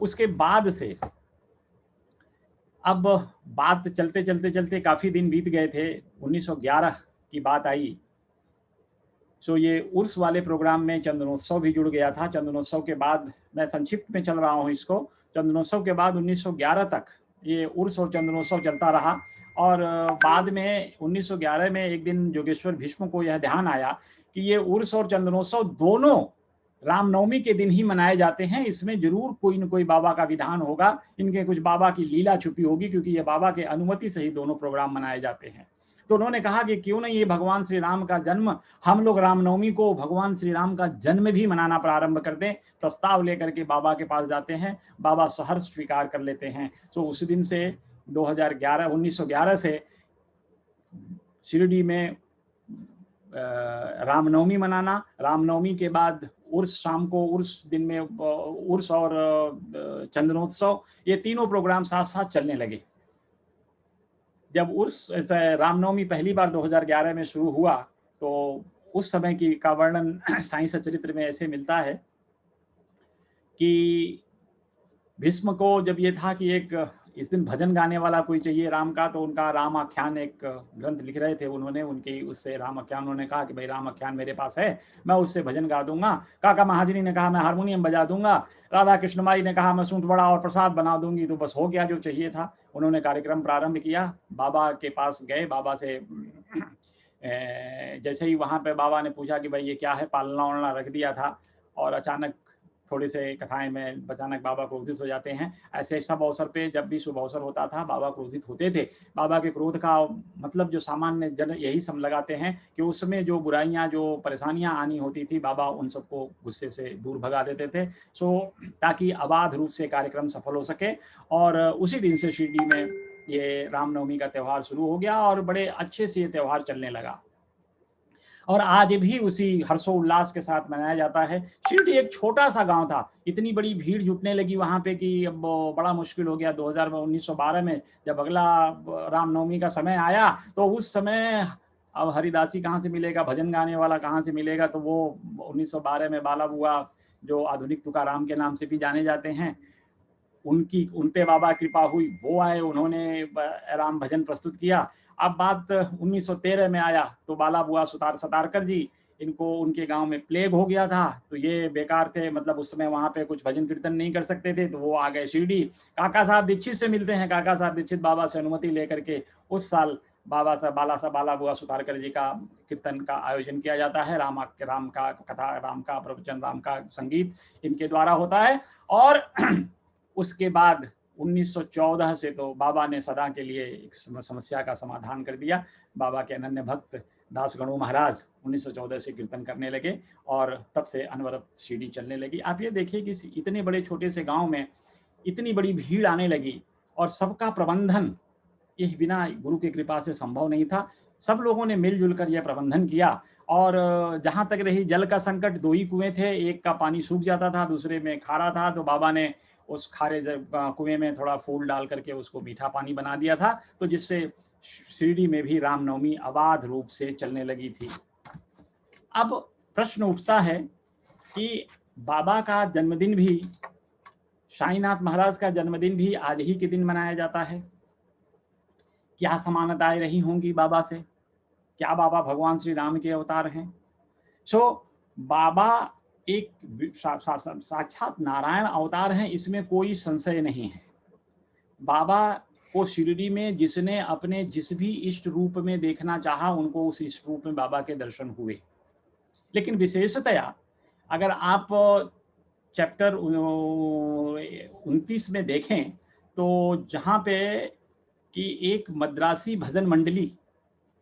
Speaker 2: उसके बाद से अब बात चलते चलते चलते काफ़ी दिन बीत गए थे, 1911 की बात आई। सो ये उर्स वाले प्रोग्राम में चंदनोत्सव भी जुड़ गया था। चंदनोत्सव के बाद, मैं संक्षिप्त में चल रहा हूँ इसको, चंदनोत्सव के बाद 1911 तक ये उर्स और चंदनोत्सव चलता रहा। और बाद में 1911 में एक दिन योगेश्वर भीष्म को यह ध्यान आया कि ये उर्स और चंदनोत्सव दोनों रामनवमी के दिन ही मनाए जाते हैं, इसमें जरूर कोई न कोई बाबा का विधान होगा, इनके कुछ बाबा की लीला छुपी होगी, क्योंकि ये बाबा के अनुमति से ही दोनों प्रोग्राम मनाए जाते हैं। तो उन्होंने कहा कि क्यों नहीं ये भगवान श्री राम का जन्म, हम लोग रामनवमी को भगवान श्री राम का जन्म भी मनाना प्रारंभ कर दें। प्रस्ताव लेकर के बाबा के पास जाते हैं, बाबा सहर्ष स्वीकार कर लेते हैं। तो उस दिन से 1911 से शिरडी में रामनवमी मनाना, रामनवमी के बाद उर्स, शाम को उर्स, दिन में उर्स और चंदनोत्सव, ये तीनों प्रोग्राम साथ साथ चलने लगे। जब उर्स रामनवमी पहली बार 2011 में शुरू हुआ, तो उस समय की का वर्णन साईं सचरित्र में ऐसे मिलता है कि भीष्म को जब ये था कि एक इस दिन भजन गाने वाला कोई चाहिए राम का, तो उनका राम आख्यान एक ग्रंथ लिख रहे थे उन्होंने, उनकी उससे राम आख्यान, उन्होंने कहा कि भाई राम आख्यान मेरे पास है, मैं उससे भजन गा दूंगा। काका महाजनी ने कहा मैं हारमोनियम बजा दूंगा। राधा कृष्णमाई ने कहा मैं सूंठ बड़ा और प्रसाद बना दूंगी। तो बस हो गया जो चाहिए था। उन्होंने कार्यक्रम प्रारंभ किया, बाबा के पास गए, बाबा से जैसे ही वहाँ पे बाबा ने पूछा कि भाई ये क्या है, पालना वालना रख दिया था, और अचानक थोड़े से कथाएं में अचानक बाबा क्रोधित हो जाते हैं। ऐसे सब अवसर पे जब भी शुभ अवसर होता था बाबा क्रोधित होते थे। बाबा के क्रोध का मतलब जो सामान्य जन यही सम लगाते हैं कि उसमें जो बुराइयां, जो परेशानियां आनी होती थी, बाबा उन सबको गुस्से से दूर भगा देते थे, ताकि अबाध रूप से कार्यक्रम सफल हो सके। और उसी दिन से शिरडी में ये रामनवमी का त्यौहार शुरू हो गया और बड़े अच्छे से ये त्यौहार चलने लगा, और आज भी उसी हर्षोल्लास के साथ मनाया जाता है। शिरडी एक छोटा सा गांव था, इतनी बड़ी भीड़ जुटने लगी वहां पे कि अब बड़ा मुश्किल हो गया। 1912 में जब अगला रामनवमी का समय आया, तो उस समय अब हरिदासी कहाँ से मिलेगा, भजन गाने वाला कहाँ से मिलेगा। तो वो 1912 में बाला बुआ, जो आधुनिक तुकाराम के नाम से भी जाने जाते हैं, उन पे बाबा कृपा हुई, वो आए, उन्होंने राम भजन प्रस्तुत किया। अब बात 1913 में आया, तो बाला बुआ सतारकर जी, इनको उनके गांव में प्लेग हो गया था, तो ये बेकार थे, मतलब उस समय वहां पे कुछ भजन कीर्तन नहीं कर सकते थे, तो वो आ गए शिरडी। काका साहब दीक्षित से मिलते हैं, काका साहब दीक्षित बाबा से अनुमति लेकर के उस साल बाला बुआ सुतारकर जी का कीर्तन का आयोजन किया जाता है। राम का कथा, राम का प्रवचन, राम का संगीत इनके द्वारा होता है। और उसके बाद 1914 से तो बाबा ने सदा के लिए एक समस्या का समाधान कर दिया। बाबा के अनन्य भक्त दास गणु महाराज 1914 से कीर्तन करने लगे, और तब से अनवरत शिरडी चलने लगी। आप ये देखिए कि इतने बड़े छोटे से गांव में इतनी बड़ी भीड़ आने लगी, और सबका प्रबंधन ये बिना गुरु की कृपा से संभव नहीं था। सब लोगों ने मिलजुल कर यह प्रबंधन किया। और जहां तक रही जल का संकट, 2 ही कुएं थे, एक का पानी सूख जाता था, दूसरे में खारा था, तो बाबा ने उस खारे कुएं में थोड़ा फूल डाल करके उसको मीठा पानी बना दिया था, तो जिससे शिरडी में भी रामनवमी अबाध रूप से चलने लगी थी। अब प्रश्न उठता है कि बाबा का जन्मदिन भी, साईनाथ महाराज का जन्मदिन भी आज ही के दिन मनाया जाता है। क्या समानताएं रही होंगी बाबा से? क्या बाबा भगवान श्री राम के अवतार हैं? बाबा एक साक्षात नारायण अवतार हैं, इसमें कोई संशय नहीं है। बाबा को शिरडी में जिसने अपने जिस भी इष्ट रूप में देखना चाहा, उनको उस इष्ट रूप में बाबा के दर्शन हुए। लेकिन विशेषतया अगर आप चैप्टर 29 में देखें, तो जहाँ पे कि एक मद्रासी भजन मंडली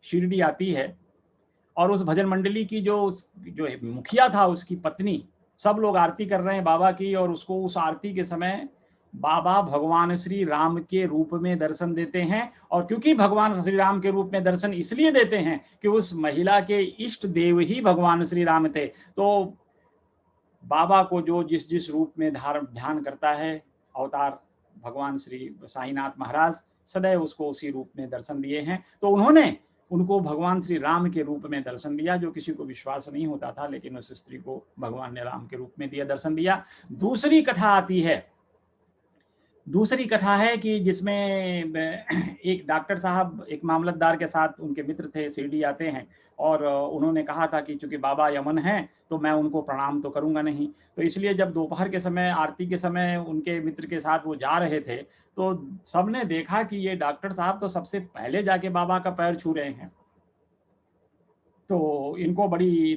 Speaker 2: शिरडी आती है, और उस भजन मंडली की जो मुखिया था, उसकी पत्नी, सब लोग आरती कर रहे हैं बाबा की, और उसको उस आरती के समय बाबा भगवान श्री राम के रूप में दर्शन देते हैं। और क्योंकि भगवान श्री राम के रूप में दर्शन इसलिए देते हैं कि उस महिला के इष्ट देव ही भगवान श्री राम थे। तो बाबा को जो जिस रूप में ध्यान करता है अवतार भगवान श्री साईनाथ महाराज, सदैव उसको उसी रूप में दर्शन दिए हैं। तो उन्होंने उनको भगवान श्री राम के रूप में दर्शन दिया, जो किसी को विश्वास नहीं होता था, लेकिन उस स्त्री को भगवान ने राम के रूप में दिया, दर्शन दिया। दूसरी कथा आती है, दूसरी कथा है कि जिसमें एक डॉक्टर साहब एक मामलतदार के साथ, उनके मित्र थे, शिरडी आते हैं और उन्होंने कहा था कि चूंकि बाबा यमन हैं तो मैं उनको प्रणाम तो करूंगा नहीं, तो इसलिए जब दोपहर के समय आरती के समय उनके मित्र के साथ वो जा रहे थे तो सबने देखा कि ये डॉक्टर साहब तो सबसे पहले जाके बाबा का पैर छू रहे हैं। तो इनको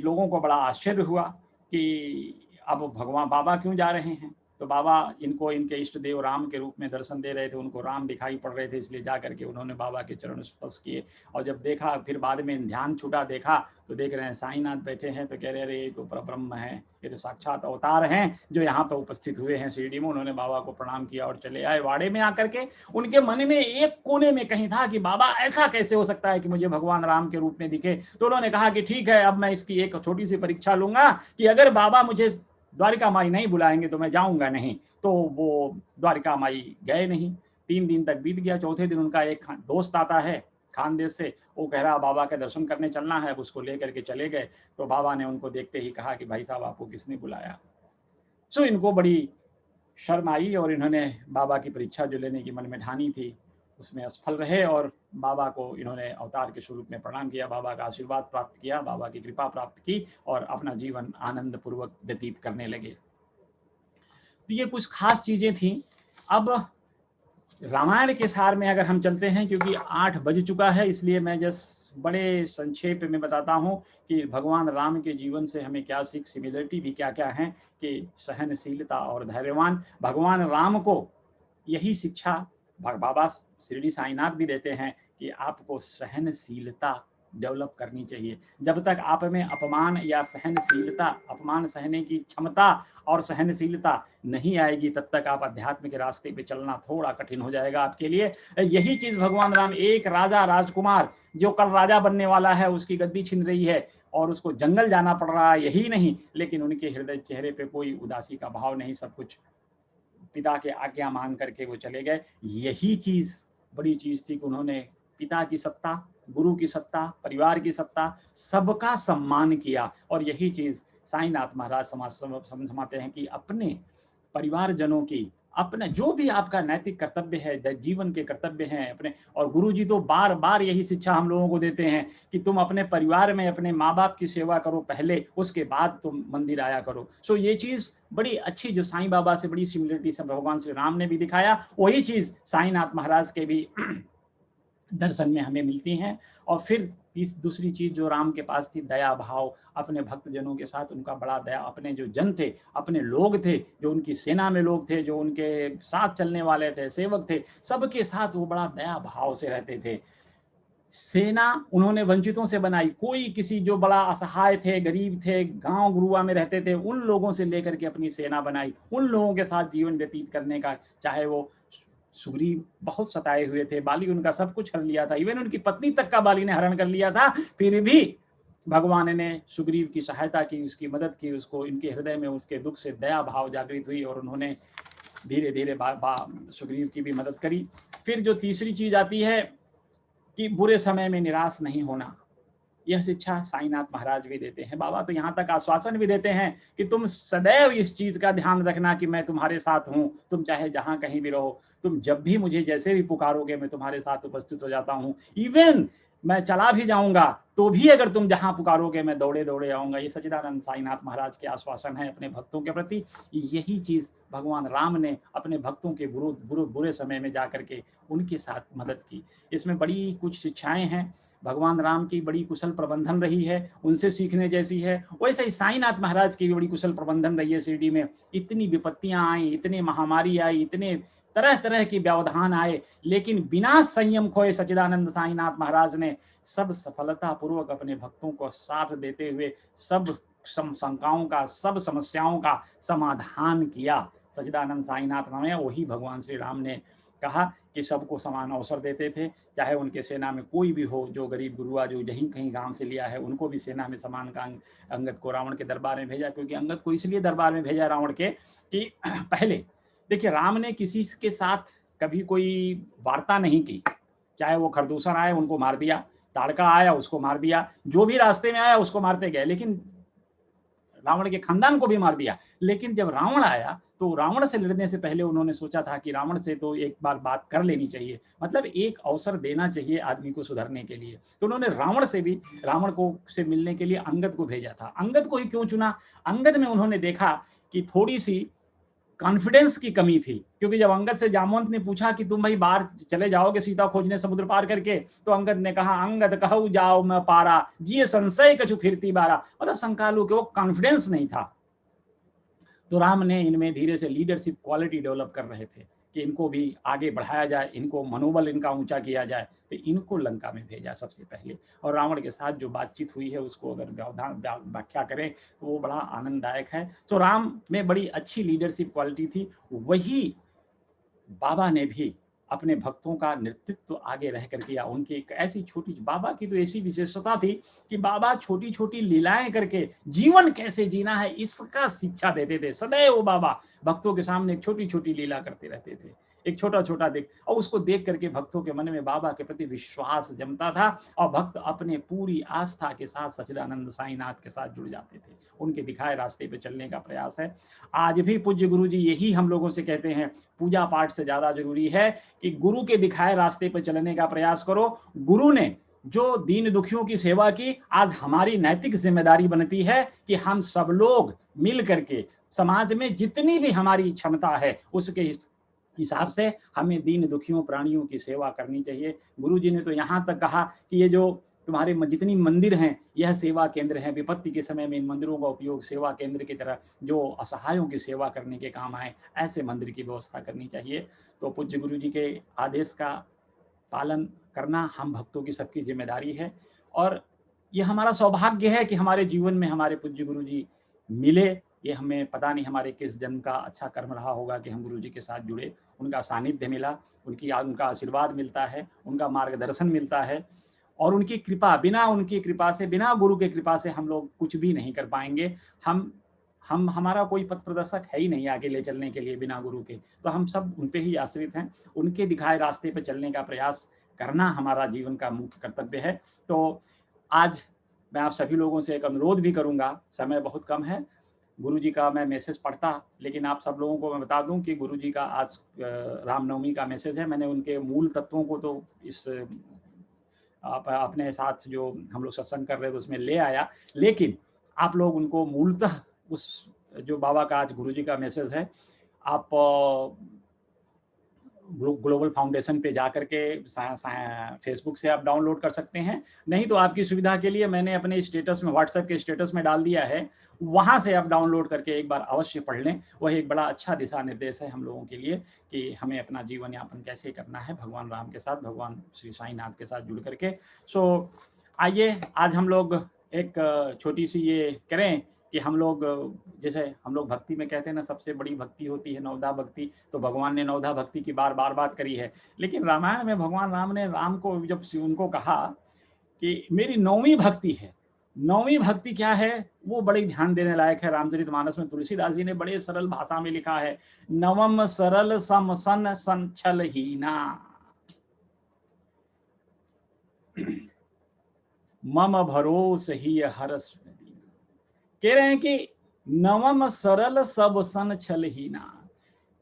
Speaker 2: लोगों को बड़ा आश्चर्य हुआ कि अब भगवान बाबा क्यों जा रहे हैं। तो बाबा इनको इनके इष्ट देव राम के रूप में दर्शन दे रहे थे, उनको राम दिखाई पड़ रहे थे, इसलिए जा करके उन्होंने बाबा के चरण स्पर्श किए। और जब देखा, फिर बाद में ध्यान छूटा, देखा तो देख रहे हैं साईनाथ बैठे हैं, तो कह रहे अरे ये तो परब्रह्म है, ये तो साक्षात अवतार हैं जो यहाँ पर उपस्थित हुए हैं शिरडी में। उन्होंने बाबा को प्रणाम किया और चले आए वाड़े में आकर के। उनके मन में एक कोने में कहीं था कि बाबा ऐसा कैसे हो सकता है कि मुझे भगवान राम के रूप में दिखे। तो उन्होंने कहा कि ठीक है, अब मैं इसकी एक छोटी सी परीक्षा लूंगा कि अगर बाबा मुझे द्वारिका माई नहीं बुलाएंगे तो मैं जाऊंगा नहीं। तो वो द्वारिका माई गए नहीं। 3 दिन तक बीत गया। चौथे दिन उनका एक दोस्त आता है खानदेश से, वो कह रहा बाबा के दर्शन करने चलना है, उसको लेकर के चले गए। तो बाबा ने उनको देखते ही कहा कि भाई साहब आपको किसने बुलाया। सो इनको बड़ी शर्म आई और इन्होंने बाबा की परीक्षा जो लेने की मन में ठानी थी उसमें असफल रहे और बाबा को इन्होंने अवतार के स्वरूप में प्रणाम किया, बाबा का आशीर्वाद प्राप्त किया, बाबा की कृपा प्राप्त की और अपना जीवन आनंद पूर्वक व्यतीत करने लगे। तो ये कुछ खास चीजें थी। अब रामायण के सार में अगर हम चलते हैं, क्योंकि 8 बज चुका है, इसलिए मैं जस्ट बड़े संक्षेप में बताता हूं कि भगवान राम के जीवन से हमें क्या सीख, सिमिलरिटी भी क्या क्या है कि सहनशीलता और धैर्यवान। भगवान राम को यही शिक्षा बाबा शिरडी साईनाथ भी देते हैं कि आपको सहनशीलता डेवलप करनी चाहिए। जब तक आप में अपमान या सहनशीलता, अपमान सहने की क्षमता और सहनशीलता नहीं आएगी, तब तक आप अध्यात्म के रास्ते पे चलना थोड़ा कठिन हो जाएगा आपके लिए। यही चीज भगवान राम, एक राजा राजकुमार जो कल राजा बनने वाला है, उसकी गद्दी छिन रही है और उसको जंगल जाना पड़ रहा है, यही नहीं, लेकिन उनके हृदय चेहरे पे कोई उदासी का भाव नहीं, सब कुछ पिता के आज्ञा मान करके वो चले गए। यही चीज बड़ी चीज थी कि उन्होंने पिता की सत्ता, गुरु की सत्ता, परिवार की सत्ता, सबका सम्मान किया। और यही चीज साईनाथ महाराज समझाते हैं कि अपने परिवारजनों की, अपने जो भी आपका नैतिक कर्तव्य है, जीवन के कर्तव्य हैं अपने, और गुरुजी तो बार बार यही शिक्षा हम लोगों को देते हैं कि तुम अपने परिवार में अपने माँ बाप की सेवा करो पहले, उसके बाद तुम मंदिर आया करो। सो ये चीज बड़ी अच्छी, जो साईं बाबा से बड़ी सिमिलरिटी से भगवान श्री राम ने भी दिखाया, वही चीज साईनाथ महाराज के भी दर्शन में हमें मिलती हैं। और फिर दूसरी चीज जो राम के पास थी, दया भाव, अपने भक्तजनों के साथ उनका बड़ा दया, अपने जो जन थे, अपने लोग थे, जो उनकी सेना में लोग थे, जो उनके साथ चलने वाले थे, सेवक थे, सबके साथ वो बड़ा दया भाव से रहते थे। सेना उन्होंने वंचितों से बनाई, कोई किसी जो बड़ा असहाय थे, गरीब थे, गांव गुरुआ में रहते थे, उन लोगों से लेकर के अपनी सेना बनाई, उन लोगों के साथ जीवन व्यतीत करने का। चाहे वो सुग्रीव बहुत सताए हुए थे, बाली उनका सब कुछ हर लिया था, इवन उनकी पत्नी तक का बाली ने हरण कर लिया था, फिर भी भगवान ने सुग्रीव की सहायता की, उसकी मदद की, उसको इनके हृदय में उसके दुख से दया भाव जागृत हुई और उन्होंने धीरे धीरे सुग्रीव की भी मदद करी। फिर जो तीसरी चीज आती है कि बुरे समय में निराश नहीं होना, यह शिक्षा साईनाथ महाराज भी देते हैं। बाबा तो यहाँ तक आश्वासन भी देते हैं कि तुम सदैव इस चीज का ध्यान रखना कि मैं तुम्हारे साथ हूँ, तुम चाहे जहां कहीं भी रहो, तुम जब भी मुझे जैसे भी पुकारोगे मैं तुम्हारे साथ उपस्थित हो जाता हूँ। इवन मैं चला भी जाऊंगा तो भी अगर तुम जहां पुकारोगे मैं दौड़े दौड़े आऊंगा। ये सच्चिदानंद साईनाथ महाराज के आश्वासन है अपने भक्तों के प्रति। यही चीज भगवान राम ने अपने भक्तों के बुरे समय में जाकर के उनके साथ मदद की। इसमें बड़ी कुछ शिक्षाएं हैं, भगवान राम की बड़ी कुशल प्रबंधन रही है, उनसे सीखने जैसी है। वैसे ही साईनाथ महाराज की भी बड़ी कुशल प्रबंधन रही है। शिरडी में इतनी विपत्तियां आई, इतनी महामारी आई, इतने तरह तरह की व्यवधान आए, लेकिन बिना संयम खोए सच्चिदानंद साईनाथ महाराज ने सब सफलता पूर्वक अपने भक्तों को साथ देते हुए सब शंकाओं का, सब समस्याओं का समाधान किया। सच्चिदानंद साईनाथ ने, वही भगवान श्री राम ने कहा कि सबको समान अवसर देते थे, चाहे उनके सेना में कोई भी हो, जो गरीब गुरुआ जो यहीं कहीं गांव से लिया है, उनको भी सेना में समान का। अंगद को रावण के दरबार में भेजा, क्योंकि अंगद को इसलिए दरबार में भेजा रावण के कि पहले देखिए राम ने किसी के साथ कभी कोई वार्ता नहीं की, चाहे वो खरदूषण आए उनको मार दिया, ताड़का आया उसको मार दिया, जो भी रास्ते में आया उसको मारते गए, लेकिन रावण के खानदान को भी मार दिया। लेकिन जब रावण आया तो रावण से लड़ने से पहले उन्होंने सोचा था कि रावण से तो एक बार बात कर लेनी चाहिए, मतलब एक अवसर देना चाहिए आदमी को सुधरने के लिए। तो उन्होंने रावण को से मिलने के लिए अंगद को भेजा था। अंगद को ही क्यों चुना? अंगद में उन्होंने देखा कि थोड़ी सी कॉन्फिडेंस की कमी थी, क्योंकि जब अंगद से जामवंत ने पूछा कि तुम भाई बाहर चले जाओगे सीता खोजने समुद्र पार करके, तो अंगद ने कहा, अंगद कहूँ जाओ मैं पारा, जिये संशय कछु फिरती बारा, मतलब शंकालु के वो कॉन्फिडेंस नहीं था। तो राम ने इनमें धीरे से लीडरशिप क्वालिटी डेवलप कर रहे थे कि इनको भी आगे बढ़ाया जाए, इनको मनोबल इनका ऊंचा किया जाए, तो इनको लंका में भेजा सबसे पहले। और रावण के साथ जो बातचीत हुई है उसको अगर व्याख्या करें तो वो बड़ा आनंददायक है। तो राम में बड़ी अच्छी लीडरशिप क्वालिटी थी। वही बाबा ने भी अपने भक्तों का नेतृत्व आगे रहकर किया। उनकी एक ऐसी छोटी, बाबा की तो ऐसी विशेषता थी कि बाबा छोटी छोटी लीलाएं करके जीवन कैसे जीना है इसका शिक्षा देते थे। सदैव बाबा भक्तों के सामने एक छोटी छोटी लीला करते रहते थे, एक छोटा छोटा देख, और उसको देख करके भक्तों के मन में बाबा के प्रति विश्वास जमता था और भक्त अपने पूरी आस्था के साथ सच्चिदानंद साईनाथ के साथ जुड़ जाते थे। उनके दिखाए रास्ते पे चलने का प्रयास है। आज भी पूज्य गुरु जी यही हम लोगों से कहते हैं, पूजा पाठ से ज्यादा जरूरी है कि गुरु के दिखाए रास्ते पर चलने का प्रयास करो। गुरु ने जो दीन दुखियों की सेवा की, आज हमारी नैतिक जिम्मेदारी बनती है कि हम सब लोग मिल करके समाज में जितनी भी हमारी क्षमता है उसके हिसाब से हमें दीन दुखियों प्राणियों की सेवा करनी चाहिए। गुरु जी ने तो यहाँ तक कहा कि ये जो तुम्हारे जितनी मंदिर हैं यह सेवा केंद्र हैं, विपत्ति के समय में इन मंदिरों का उपयोग सेवा केंद्र की तरह जो असहायों की सेवा करने के काम आए, ऐसे मंदिर की व्यवस्था करनी चाहिए। तो पूज्य गुरु जी के आदेश का पालन करना हम भक्तों की सबकी जिम्मेदारी है। और ये हमारा सौभाग्य है कि हमारे जीवन में हमारे पूज्य गुरु जी मिले। ये हमें पता नहीं हमारे किस जन्म का अच्छा कर्म रहा होगा कि हम गुरु जी के साथ जुड़े, उनका सानिध्य मिला, उनका आशीर्वाद मिलता है, उनका मार्गदर्शन मिलता है। और उनकी कृपा, बिना उनकी कृपा से, बिना गुरु की कृपा से हम लोग कुछ भी नहीं कर पाएंगे। हमारा कोई पथ प्रदर्शक है ही नहीं आगे ले चलने के लिए बिना गुरु के, तो हम सब उन पे ही आश्रित हैं। उनके दिखाए रास्ते पे चलने का प्रयास करना हमारा जीवन का मुख्य कर्तव्य है। तो आज मैं आप सभी लोगों से एक अनुरोध भी करूंगा, समय बहुत कम है, गुरु जी का मैं मैसेज पढ़ता, लेकिन आप सब लोगों को मैं बता दूं कि गुरु जी का आज रामनवमी का मैसेज है। मैंने उनके मूल तत्वों को तो इस अपने साथ जो हम लोग सत्संग कर रहे थे उसमें ले आया, लेकिन आप लोग उनको मूलतः उस जो बाबा का आज गुरु जी का मैसेज है, आप ग्लोबल फाउंडेशन पे जाकर के फेसबुक से आप डाउनलोड कर सकते हैं। नहीं तो आपकी सुविधा के लिए मैंने अपने स्टेटस में, व्हाट्सएप के स्टेटस में डाल दिया है, वहां से आप डाउनलोड करके एक बार अवश्य पढ़ लें। वह एक बड़ा अच्छा दिशा निर्देश है हम लोगों के लिए कि हमें अपना जीवन यापन कैसे करना है भगवान राम के साथ, भगवान श्री साईनाथ के साथ जुड़ करके। सो आइए आज हम लोग एक छोटी सी ये करें कि हम लोग, जैसे हम लोग भक्ति में कहते हैं ना, सबसे बड़ी भक्ति होती है नवधा भक्ति, तो भगवान ने नवधा भक्ति की बार बात करी है। लेकिन रामायण में भगवान राम ने राम को जब उनको कहा कि मेरी नौवीं भक्ति है, नौवीं भक्ति क्या है वो बड़ी ध्यान देने लायक है। रामचरितमानस में तुलसीदास जी ने बड़े सरल भाषा में लिखा है, नवम सरल सम सन संचल हीना, मम भरोस ही हरस। कह रहे हैं कि नवम सरल सब सन छल हीना,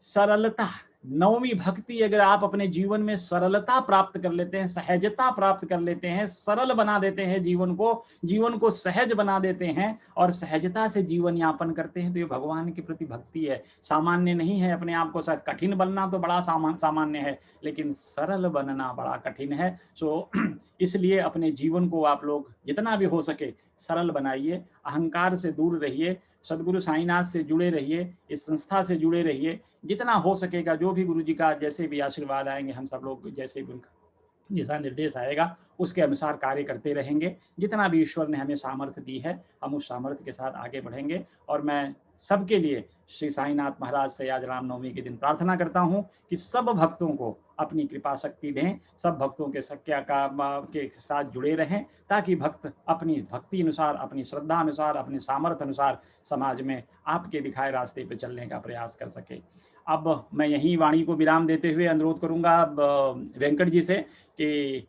Speaker 2: सरलता, नवमी भक्ति अगर आप अपने जीवन में सरलता प्राप्त कर लेते हैं, सहजता प्राप्त कर लेते हैं, सरल बना देते हैं जीवन को सहज बना देते हैं और सहजता से जीवन यापन करते हैं, तो ये भगवान के प्रति भक्ति है। सामान्य नहीं है अपने आप को, शायद कठिन बनना तो बड़ा सामान्य है, लेकिन सरल बनना बड़ा कठिन है। सो इसलिए अपने जीवन को आप लोग जितना भी हो सके सरल बनाइए, अहंकार से दूर रहिए, सदगुरु साईनाथ से जुड़े रहिए, इस संस्था से जुड़े रहिए, जितना हो सकेगा। जो भी गुरु जी का जैसे भी आशीर्वाद आएंगे, हम सब लोग जैसे भी उनका दिशा निर्देश आएगा उसके अनुसार कार्य करते रहेंगे। जितना भी ईश्वर ने हमें सामर्थ्य दी है हम उस सामर्थ्य के साथ आगे बढ़ेंगे। और मैं सबके लिए श्री साईनाथ महाराज से आज रामनवमी के दिन प्रार्थना करता हूं कि सब भक्तों को अपनी कृपा शक्ति दें, सब भक्तों के सत्या के साथ जुड़े रहें, ताकि भक्त अपनी भक्ति अनुसार, अपनी श्रद्धा अनुसार, अपने सामर्थ्य अनुसार समाज में आपके दिखाए रास्ते पर चलने का प्रयास कर सके। अब मैं यही वाणी को विराम देते हुए अनुरोध करूंगा वेंकट जी से कि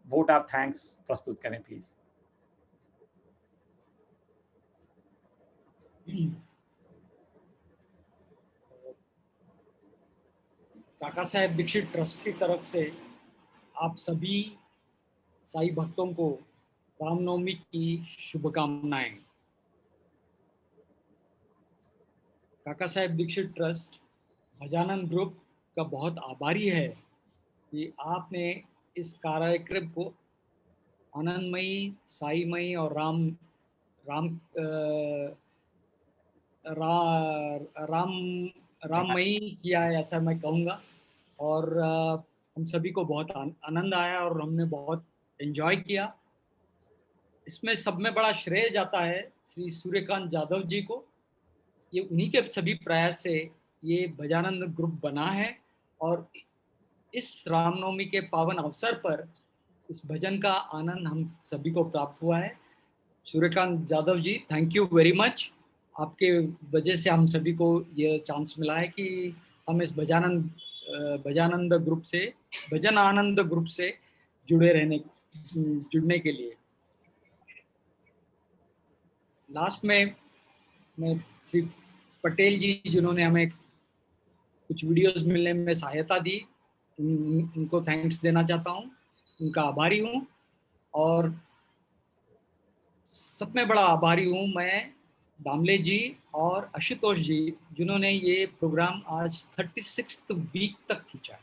Speaker 2: वोट ऑफ थैंक्स प्रस्तुत करें प्लीज।
Speaker 3: काका साहेब दीक्षित ट्रस्ट की तरफ से आप सभी साईं भक्तों को रामनवमी की शुभकामनाएं। काका साहेब दीक्षित ट्रस्ट भजानंद ग्रुप का बहुत आभारी है कि आपने इस कार्यक्रम को आनंदमयी, साईमयी और राममयी किया है, ऐसा मैं कहूँगा। और हम सभी को बहुत आनंद आया और हमने बहुत एंजॉय किया। इसमें सब में बड़ा श्रेय जाता है श्री सूर्यकांत जाधव जी को। ये उन्हीं के सभी प्रयास से ये भजानंद ग्रुप बना है और इस रामनवमी के पावन अवसर पर इस भजन का आनंद हम सभी को प्राप्त हुआ है। सूर्यकांत जाधव जी, थैंक यू वेरी मच। आपके वजह से हम सभी को ये चांस मिला है कि हम इस भजानंद ग्रुप से, भजन आनंद ग्रुप से जुड़ने के लिए। लास्ट में मैं श्री पटेल जी जिन्होंने हमें कुछ वीडियोस मिलने में सहायता दी, उनको थैंक्स देना चाहता हूँ, उनका आभारी हूँ। और सब में बड़ा आभारी हूँ मैं दामले जी और आशुतोष जी जिन्होंने ये प्रोग्राम आज 36th वीक तक खींचा है।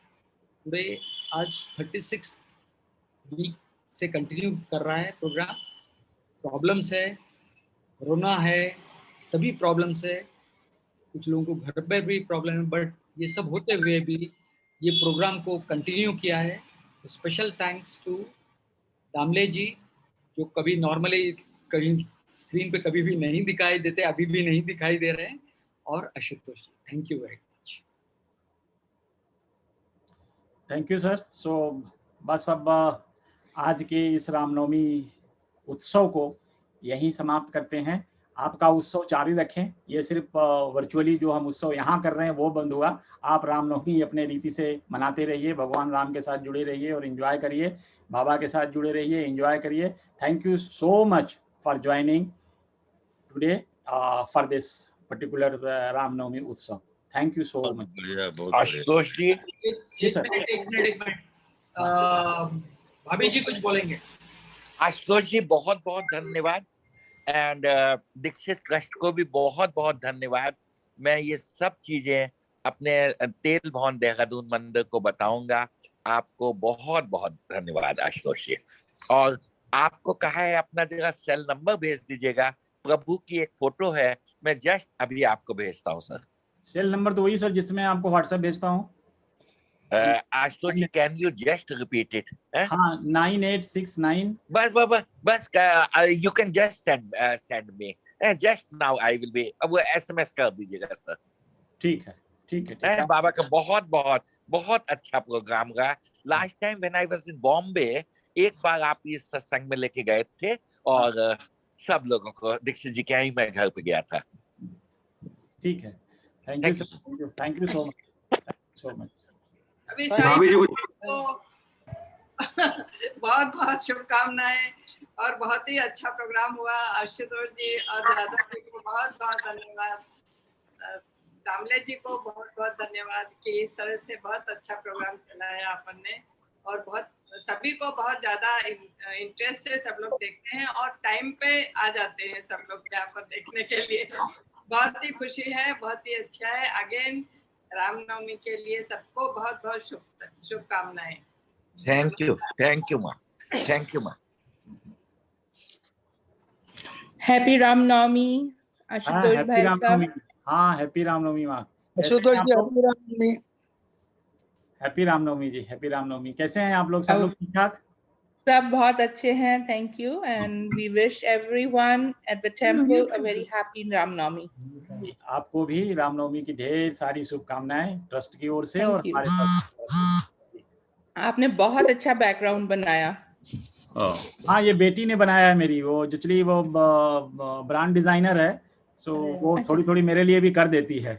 Speaker 3: पूरे आज 36th वीक से कंटिन्यू कर रहा है प्रोग्राम। प्रॉब्लम्स है, कोरोना है, सभी प्रॉब्लम्स है, कुछ लोगों को घर पर भी प्रॉब्लम है, बट ये सब होते हुए भी ये प्रोग्राम को कंटिन्यू किया है। तो स्पेशल थैंक्स टू दामले जी जो कभी नॉर्मली कहीं स्क्रीन पे कभी भी नहीं दिखाई देते, अभी भी नहीं दिखाई दे रहे हैं, और Ashutosh ji, thank you very much.
Speaker 2: Thank you sir. So बस अब आज के इस रामनवमी उत्सव को यहीं समाप्त करते हैं। आपका उत्सव जारी रखें, ये सिर्फ वर्चुअली जो हम उत्सव यहाँ कर रहे हैं वो बंद हुआ। आप रामनवमी अपने रीति से मनाते रहिए, भगवान राम के साथ जुड़े रहिए और एंजॉय करिए, बाबा के साथ जुड़े रहिए, एंजॉय करिए। Thank you so much for joining today for this particular Ramnavami उत्सव। Thank you so much.
Speaker 4: Ashutosh ji,
Speaker 3: एक मिनट भाभी जी कुछ बोलेंगे।
Speaker 4: आशुतोष जी बहुत बहुत धन्यवाद, एंड दीक्षित ट्रस्ट को भी बहुत बहुत धन्यवाद। मैं ये सब चीजें अपने तेल भवन देहरादून मंदिर को बताऊंगा। आपको बहुत बहुत धन्यवाद आशुतोष जी। और आपको कहा है अपना जरा सेल नंबर भेज दीजिएगा। प्रभु की एक फोटो है, मैं जस्ट अभी आपको भेजता हूँ सर।
Speaker 2: सेल नंबर तो वही सर जिसमें आपको व्हाट्सएप भेजता हूँ।
Speaker 4: Ashutosh ji, can you just repeat it?
Speaker 2: हाँ, 9869।
Speaker 4: बस you can just send me just now. I will be, अब वो SMS कर दीजिएगा सर।
Speaker 2: ठीक है, ठीक है।
Speaker 4: बाबा का बहुत बहुत बहुत अच्छा प्रोग्राम रहा। Last time when I was in Bombay, एक बार आप इस सत्संग में लेके गए थे और सब लोगों को, दीक्षित जी के ही मैं घर पे गया था।
Speaker 2: ठीक है, thank you sir, thank you so much.
Speaker 5: अभी भाभी जी को बहुत बहुत शुभकामनाएं और बहुत ही अच्छा प्रोग्राम हुआ। आशुतोष जी और यादव जी को बहुत बहुत धन्यवाद। दामले जी को बहुत बहुत धन्यवाद कि इस तरह से बहुत अच्छा प्रोग्राम चलाया अपन ने, और बहुत सभी को बहुत ज्यादा इंटरेस्ट से सब लोग देखते हैं और टाइम पे आ जाते हैं सब लोग यहाँ पर देखने के लिए। बहुत ही खुशी है, बहुत ही अच्छा है। अगेन रामनवमी के लिए सबको बहुत बहुत शुभकामनाएं।
Speaker 4: थैंक यू माँ, थैंक यू माँ।
Speaker 6: हैप्पी रामनवमी आशुतोष भाई साहब।
Speaker 2: हाँ, हैप्पी रामनवमी माँ।
Speaker 7: आशुतोष जी, हैप्पी रामनवमी।
Speaker 2: हैप्पी रामनवमी जी, हैप्पी रामनवमी। कैसे हैं आप लोग? सब लोग ठीक ठाक?
Speaker 6: सब बहुत अच्छे हैं, thank you, and we wish everyone at the temple a very happy Ramnavami.
Speaker 2: आपको भी रामनवमी की ढेर सारी शुभकामनाएं ट्रस्ट की ओर से और हमारे साथ।
Speaker 6: आपने बहुत अच्छा बैकग्राउंड बनाया।
Speaker 2: हाँ, ये बेटी ने बनाया है मेरी, वो एक्चुअली वो ब्रांड डिजाइनर है, सो वो थोड़ी थोड़ी मेरे लिए भी कर देती है।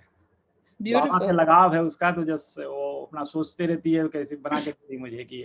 Speaker 2: बाबा से लगाव है उसका, तो जस्ट वो अपना सोचते रहती है कैसे बना के दी मुझे कि